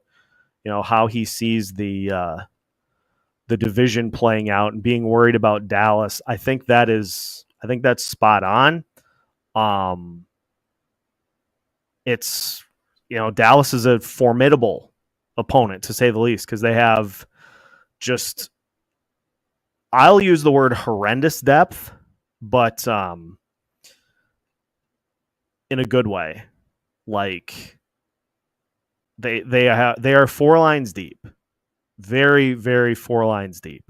how he sees the division playing out and being worried about Dallas. I think that's spot on. It's, Dallas is a formidable opponent, to say the least, because they have just, I'll use the word horrendous depth, but in a good way. Like, they are 4 lines deep. Very, very 4 lines deep.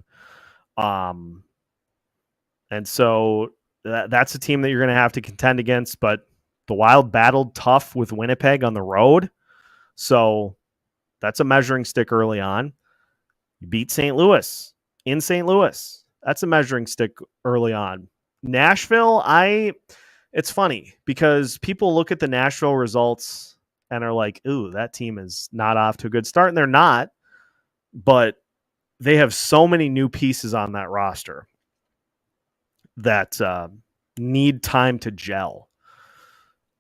And so that's a team that you're going to have to contend against, but the Wild battled tough with Winnipeg on the road. So that's a measuring stick early on. You beat St. Louis in St. Louis. That's a measuring stick early on. Nashville, it's funny because people look at the Nashville results and are like, ooh, that team is not off to a good start. And they're not, but they have so many new pieces on that roster that need time to gel.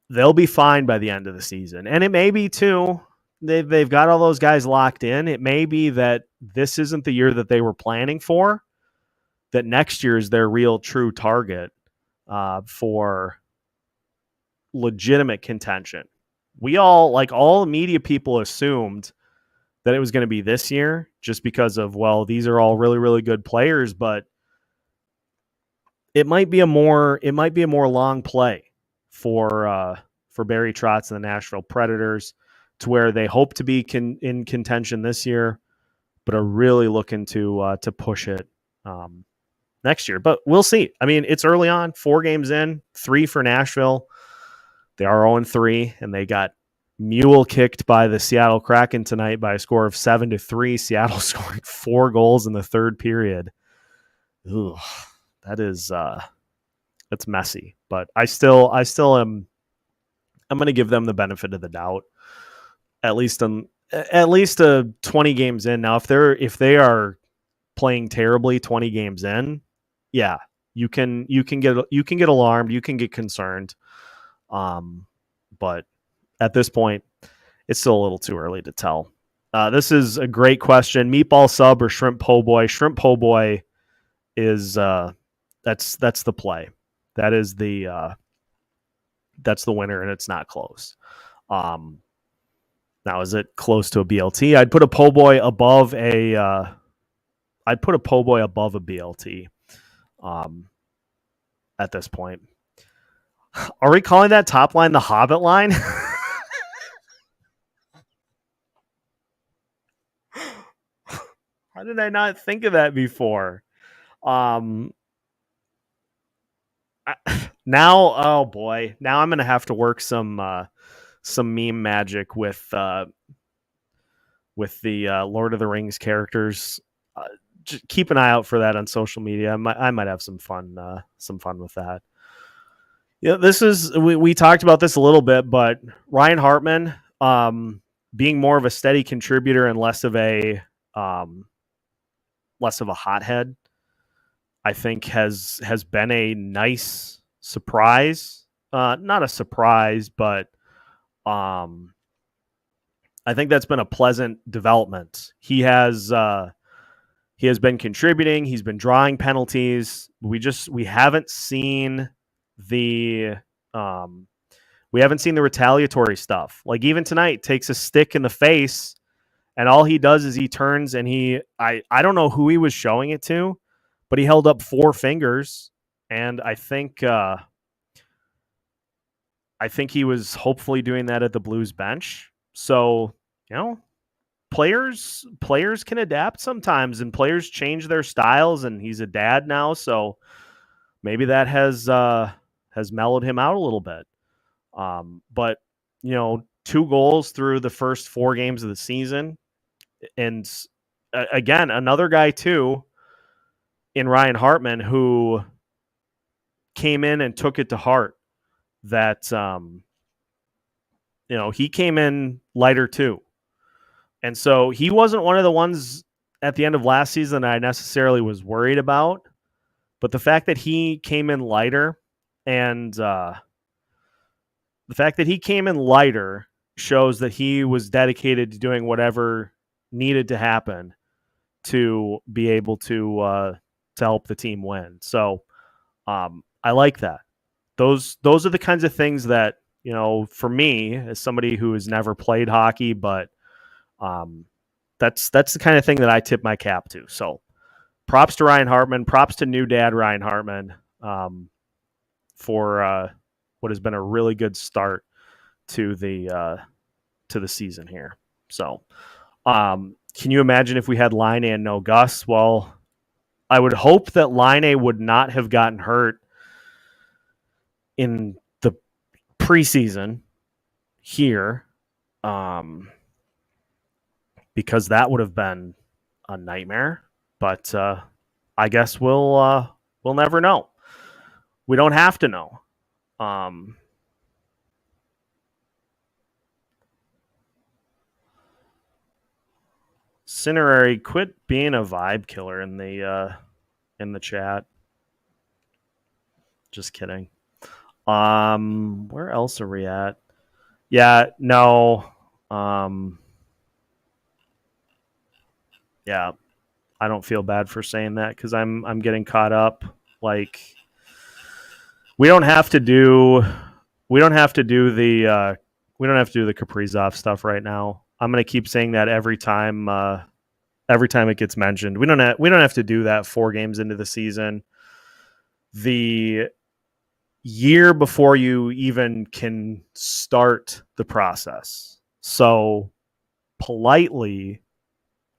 They'll be fine by the end of the season. And it may be, too, they've got all those guys locked in. It may be that this isn't the year that they were planning for, that next year is their real true target for legitimate contention. We all the media people assumed that it was going to be this year just because of, well, these are all really, really good players, but it might be a more long play for Barry Trotz and the Nashville Predators, to where they hope to be in contention this year, but are really looking to push it next year. But we'll see. I mean, it's early on, 4 games in, 3 for Nashville. They are 0-3, and they got mule kicked by the Seattle Kraken tonight by a score of 7-3. Seattle scoring 4 goals in the third period. Ugh, that's messy. But I still am. I'm going to give them the benefit of the doubt. At least 20 games in. Now, if they are playing terribly 20 games in, yeah, you can get alarmed, you can get concerned. But at this point, it's still a little too early to tell. This is a great question. Meatball sub or shrimp po' boy? Shrimp po' boy is that's the play. That is the that's the winner, and it's not close. Now, is it close to a BLT? I'd put a po' boy above a BLT at this point. Are we calling that top line the Hobbit line? How did I not think of that before? Now, oh boy, now I'm gonna have to work some meme magic with the Lord of the Rings characters. Just keep an eye out for that on social media. I might have some fun with that. Yeah, this is we talked about this a little bit, but Ryan Hartman being more of a steady contributor and less of a hothead, I think has been a nice surprise. Not a surprise, but I think that's been a pleasant development. He has been contributing. He's been drawing penalties. We haven't seen the retaliatory stuff. Like even tonight, takes a stick in the face, and all he does is he turns and I don't know who he was showing it to, but he held up 4 fingers, and I think he was hopefully doing that at the Blues bench. So, players can adapt sometimes, and players change their styles, and he's a dad now, so maybe that has mellowed him out a little bit. But 2 goals through the first 4 games of the season, and again, another guy too in Ryan Hartman who came in and took it to heart that he came in lighter too. And so he wasn't one of the ones at the end of last season I necessarily was worried about. But the fact that he came in lighter and shows that he was dedicated to doing whatever needed to happen to be able to help the team win. So I like that. Those are the kinds of things that, for me, as somebody who has never played hockey, but that's the kind of thing that I tip my cap to. So props to Ryan Hartman, props to new dad Ryan Hartman for what has been a really good start to the season here. So can you imagine if we had Line and no Gus? Well, I would hope that Line would not have gotten hurt in the preseason here, because that would have been a nightmare. But I guess we'll never know. We don't have to know. Cinerary, quit being a vibe killer in the chat. Just kidding. Where else are we at? Yeah, no. Yeah, I don't feel bad for saying that because I'm getting caught up. Like, we don't have to do the Kaprizov stuff right now. I'm gonna keep saying that every time it gets mentioned. We don't have to do that 4 games into the season. The year before you even can start the process. So politely,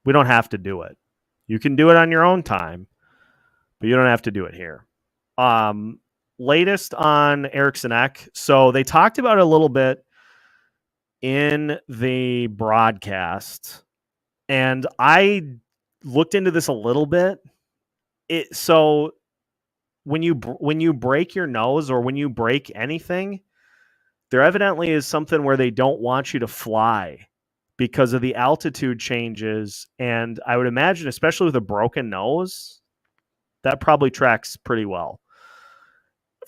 we don't have to do it. You can do it on your own time, but you don't have to do it here. Latest on Eriksson Ek. So they talked about it a little bit in the broadcast, and I looked into this a little bit. So when you break your nose or when you break anything, there evidently is something where they don't want you to fly because of the altitude changes. And I would imagine, especially with a broken nose, that probably tracks pretty well.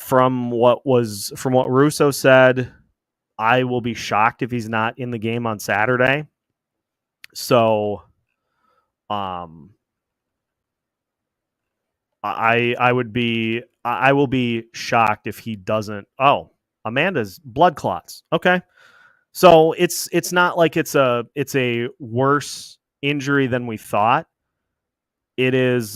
From what Russo said, I will be shocked if he's not in the game on Saturday. So, I will be shocked if he doesn't. Oh, Amanda's blood clots. Okay. So it's not like it's a worse injury than we thought. It is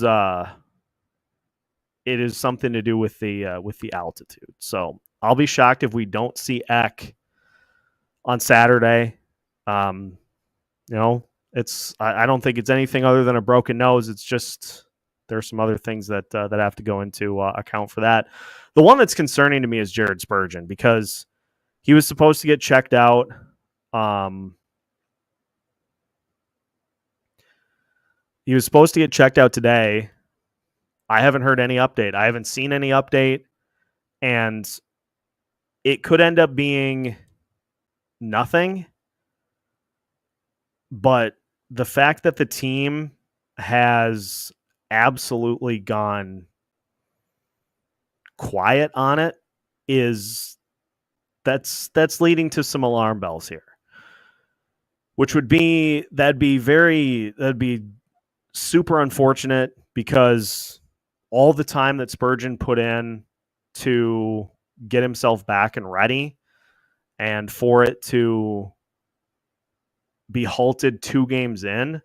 something to do with the altitude. So I'll be shocked if we don't see Eck on Saturday. I don't think it's anything other than a broken nose. It's just there's some other things that have to go into account for that. The one that's concerning to me is Jared Spurgeon, because he was supposed to get checked out. He was supposed to get checked out today. I haven't heard any update. I haven't seen any update, and it could end up being nothing. But the fact that the team has absolutely gone quiet on it that's leading to some alarm bells here, which that'd be super unfortunate, because all the time that Spurgeon put in to get himself back and ready, and for it to be halted 2 games in,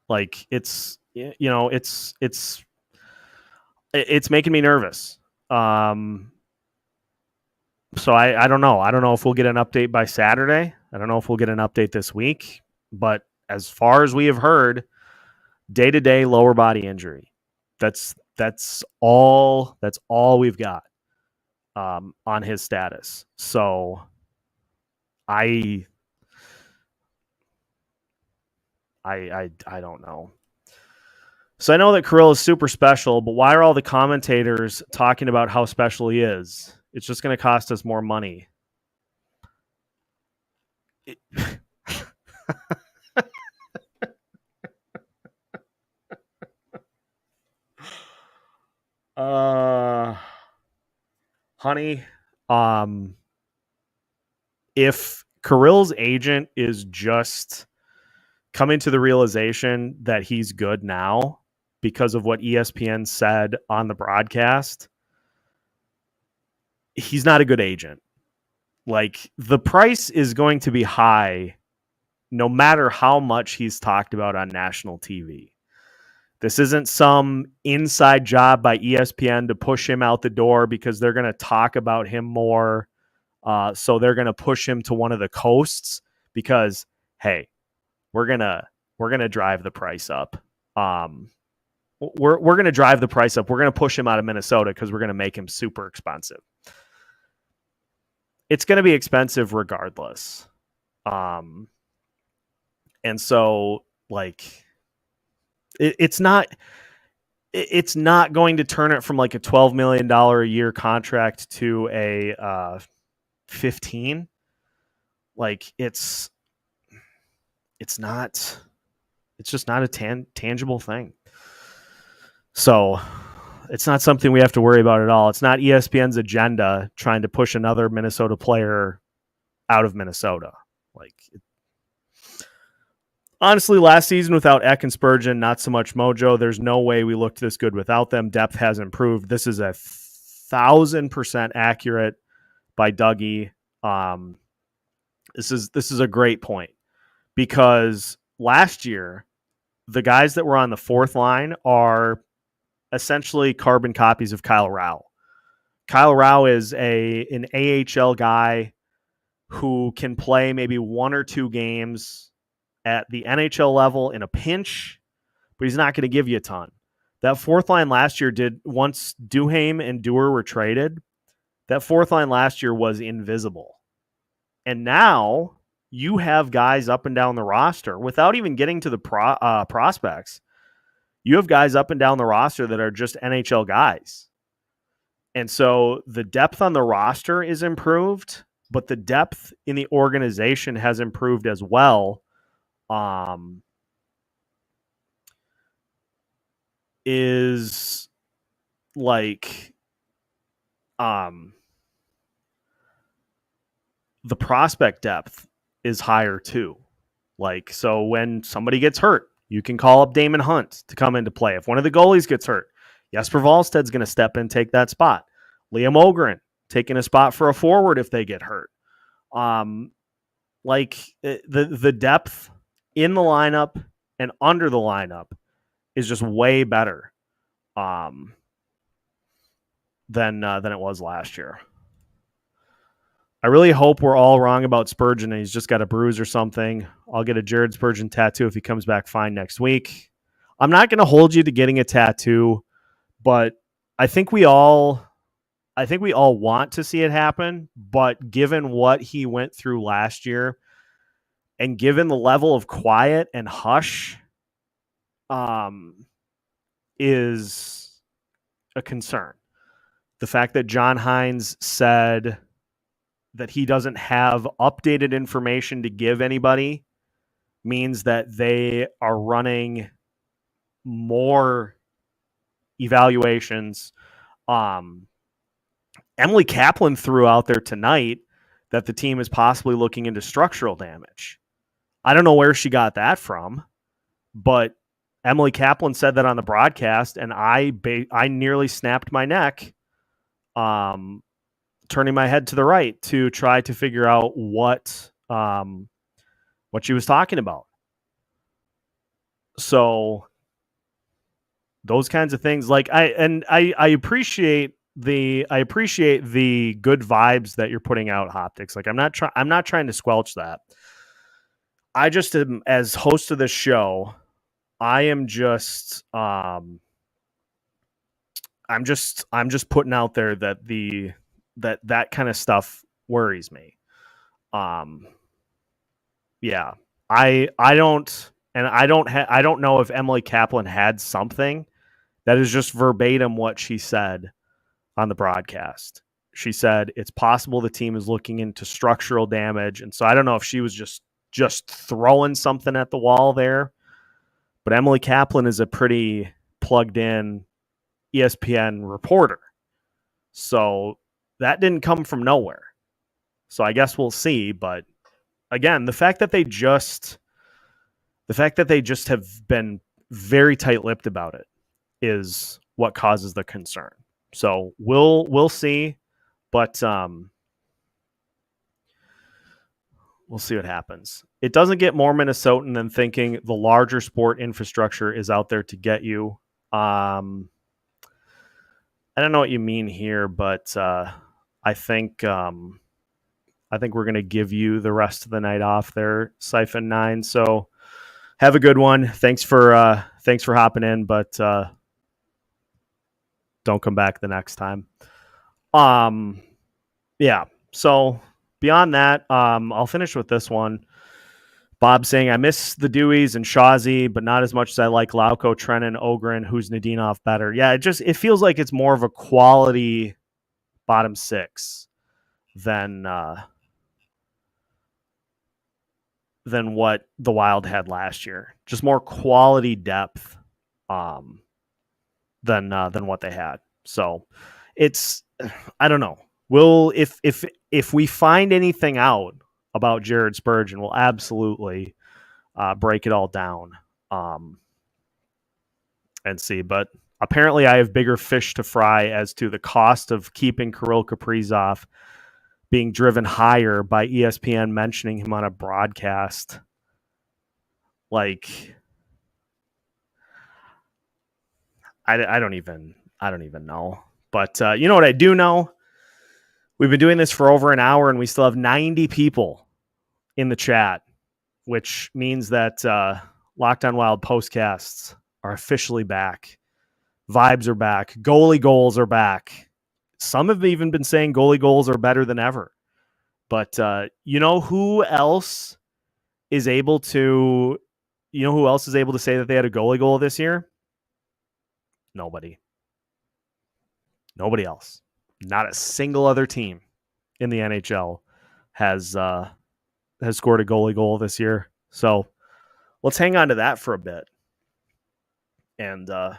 like it's making me nervous. So I don't know. I don't know if we'll get an update by Saturday. I don't know if we'll get an update this week. But as far as we have heard, day-to-day lower body injury. That's all we've got on his status. So I don't know. So I know that Kirill is super special, but why are all the commentators talking about how special he is? It's just going to cost us more money. Honey, if Kirill's agent is just coming to the realization that he's good now because of what ESPN said on the broadcast, he's not a good agent. Like, the price is going to be high no matter how much he's talked about on national TV. This isn't some inside job by ESPN to push him out the door because they're going to talk about him more. So they're going to push him to one of the coasts because, hey, we're gonna drive the price up. We're gonna drive the price up. We're gonna push him out of Minnesota because we're gonna make him super expensive. It's gonna be expensive regardless. And so, like, it's not going to turn it from like a $12 million a year contract to a 15. Like, it's just not a tangible thing. So it's not something we have to worry about at all. It's not ESPN's agenda trying to push another Minnesota player out of Minnesota. Honestly, last season without Eck and Spurgeon, not so much mojo. There's no way we looked this good without them. Depth has improved. This is 1,000% accurate by Dougie. This is a great point, because last year, the guys that were on the fourth line are essentially carbon copies of Kyle Rao. Kyle Rao is an AHL guy who can play maybe 1 or 2 games at the NHL level in a pinch, but he's not going to give you a ton. That fourth line last year once Duhaime and Dewar were traded, that fourth line last year was invisible. And now you have guys up and down the roster without even getting to the prospects. You have guys up and down the roster that are just NHL guys. And so the depth on the roster is improved, but the depth in the organization has improved as well. Is like, the prospect depth is higher too. Like, so when somebody gets hurt, you can call up Damon Hunt to come into play. If one of the goalies gets hurt, Jesper Wallsted's going to step in, take that spot. Liam Ogren taking a spot for a forward if they get hurt. The depth in the lineup and under the lineup is just way better than it was last year. I really hope we're all wrong about Spurgeon and he's just got a bruise or something. I'll get a Jared Spurgeon tattoo if he comes back fine next week. I'm not going to hold you to getting a tattoo, but I think we all want to see it happen. But given what he went through last year, and given the level of quiet and hush, is a concern. The fact that John Hines said that he doesn't have updated information to give anybody means that they are running more evaluations. Emily Kaplan threw out there tonight that the team is possibly looking into structural damage. I don't know where she got that from, but Emily Kaplan said that on the broadcast, and I nearly snapped my neck, turning my head to the right to try to figure out what she was talking about. So those kinds of things, like I appreciate the good vibes that you're putting out, Hoptics. Like I'm not trying to squelch that. I just am, as host of this show, I am just I'm just putting out there that that kind of stuff worries me. Yeah. I don't know if Emily Kaplan had something that is just verbatim what she said on the broadcast. She said it's possible the team is looking into structural damage, and so I don't know if she was just throwing something at the wall there. But Emily Kaplan is a pretty plugged in ESPN reporter. So that didn't come from nowhere. So I guess we'll see. But again, the fact that they just have been very tight-lipped about it is what causes the concern. So we'll see. But we'll see what happens. It doesn't get more Minnesotan than thinking the larger sport infrastructure is out there to get you. I don't know what you mean here, but I think we're going to give you the rest of the night off there, Siphon 9. So have a good one. Thanks for hopping in, but don't come back the next time. Yeah. So beyond that, I'll finish with this one. Bob saying, I miss the Deweys and Shazi, but not as much as I like Lauko, Trennan, Ogren, who's Nadinov better. Yeah, it feels like it's more of a quality bottom six than what the Wild had last year. Just more quality depth than what they had. So it's, I don't know. If we find anything out about Jared Spurgeon, we'll absolutely break it all down and see. But apparently I have bigger fish to fry as to the cost of keeping Kirill Kaprizov being driven higher by ESPN mentioning him on a broadcast. Like, I don't even know. But you know what I do know? We've been doing this for over an hour and we still have 90 people in the chat, which means that Locked On Wild postcasts are officially back. Vibes are back. Goalie goals are back. Some have even been saying goalie goals are better than ever. But you know who else is able to say that they had a goalie goal this year? Nobody else. Not a single other team in the NHL has scored a goalie goal this year. So let's hang on to that for a bit. And let's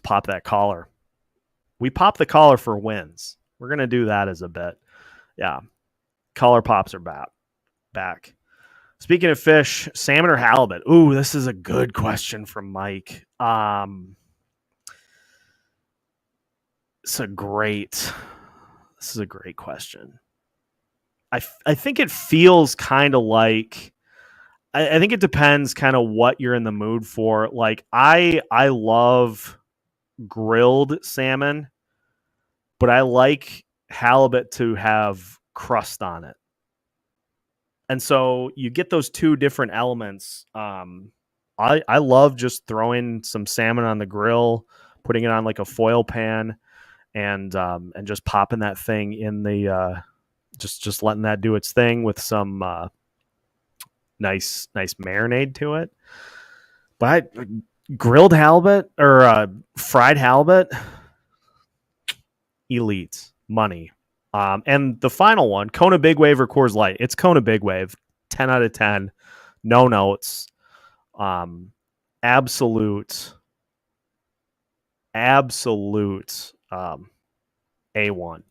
pop that collar. We pop the collar for wins. We're going to do that as a bit. Yeah. Collar pops are back. Speaking of fish, salmon or halibut? Ooh, this is a good question from Mike. This is a great question. I think it feels kind of like, I think it depends kind of what you're in the mood for. Like I love grilled salmon, but I like halibut to have crust on it. And so you get those two different elements. I love just throwing some salmon on the grill, putting it on like a foil pan, and just popping that thing in the just letting that do its thing with some nice marinade to it. But grilled halibut or fried halibut, elite money. And the final one, Kona Big Wave or Coors Light. It's Kona Big Wave, 10 out of 10, no notes. Absolute A1.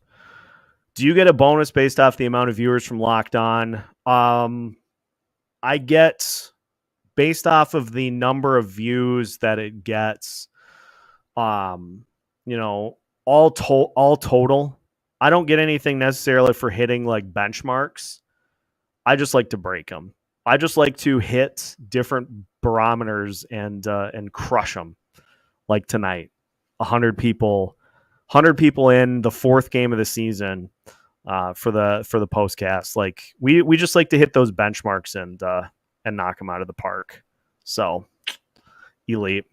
Do you get a bonus based off the amount of viewers from Locked On? I get based off of the number of views that it gets. All total. I don't get anything necessarily for hitting like benchmarks. I just like to break them. I just like to hit different barometers and crush them. Like tonight, 100 people in the fourth game of the season for the Postcast. Like we just like to hit those benchmarks and knock them out of the park. So elite.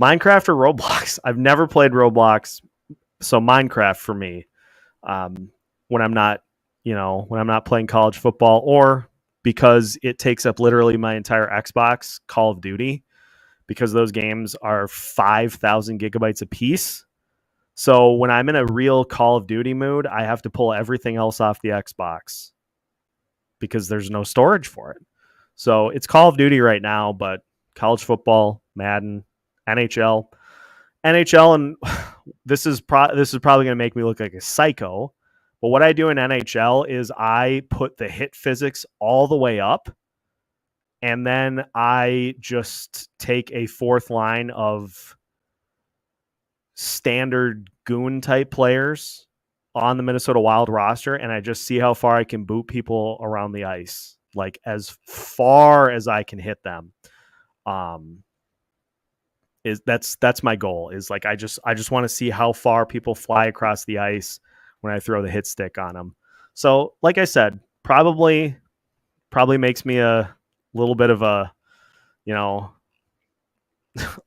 Minecraft or Roblox? I've never played Roblox, so Minecraft for me. When I'm not playing college football, or because it takes up literally my entire Xbox, Call of Duty, because those games are 5,000 gigabytes a piece. So when I'm in a real Call of Duty mood, I have to pull everything else off the Xbox because there's no storage for it. So it's Call of Duty right now, but college football, Madden, NHL, and this is probably going to make me look like a psycho. But what I do in NHL is I put the hit physics all the way up, and then I just take a fourth line of standard goon type players on the Minnesota Wild roster, and I just see how far I can boot people around the ice, like as far as I can hit them. That's my goal. Is like I just want to see how far people fly across the ice when I throw the hit stick on them. So, like I said, probably makes me a little bit of a,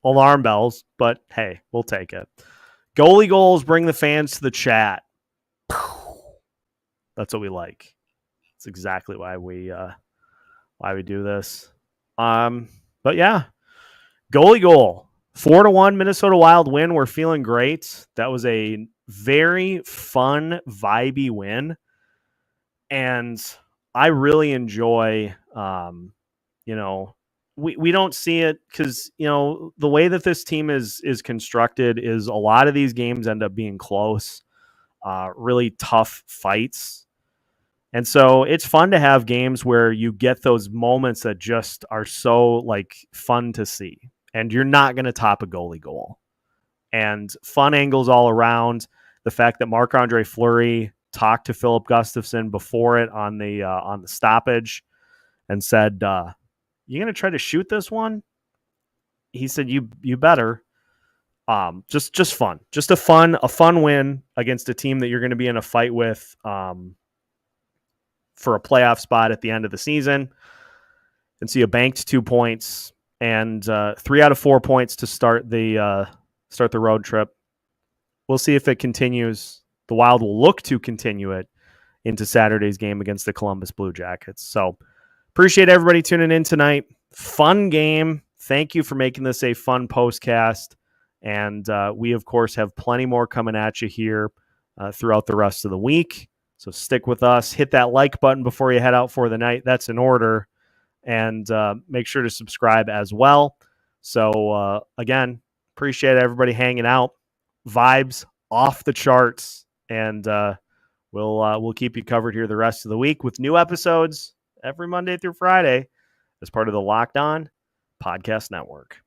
alarm bells, but hey, we'll take it. Goalie goals bring the fans to the chat. That's what we like. It's exactly why we do this. But yeah, goalie goal. 4-1 Minnesota Wild win. We're feeling great. That was a very fun, vibey win. And I really enjoy, we don't see it because, the way that this team is constructed is a lot of these games end up being close, really tough fights. And so it's fun to have games where you get those moments that just are so like fun to see. And you're not going to top a goalie goal. And fun angles all around. The fact that Marc-Andre Fleury talked to Filip Gustavsson before it on the stoppage and said, "You going to try to shoot this one?" He said, "You better." Just fun. Just a fun win against a team that you're going to be in a fight with for a playoff spot at the end of the season. And so you banked 2 points and 3 out of 4 points to start the road trip. We'll see if it continues. The Wild will look to continue it into Saturday's game against the Columbus Blue Jackets. So appreciate everybody tuning in tonight. Fun game. Thank you for making this a fun postcast. And we, of course, have plenty more coming at you here throughout the rest of the week. So stick with us. Hit that like button before you head out for the night. That's in order. And make sure to subscribe as well. So, again, appreciate everybody hanging out. Vibes off the charts. And we'll keep you covered here the rest of the week with new episodes every Monday through Friday as part of the Locked On Podcast Network.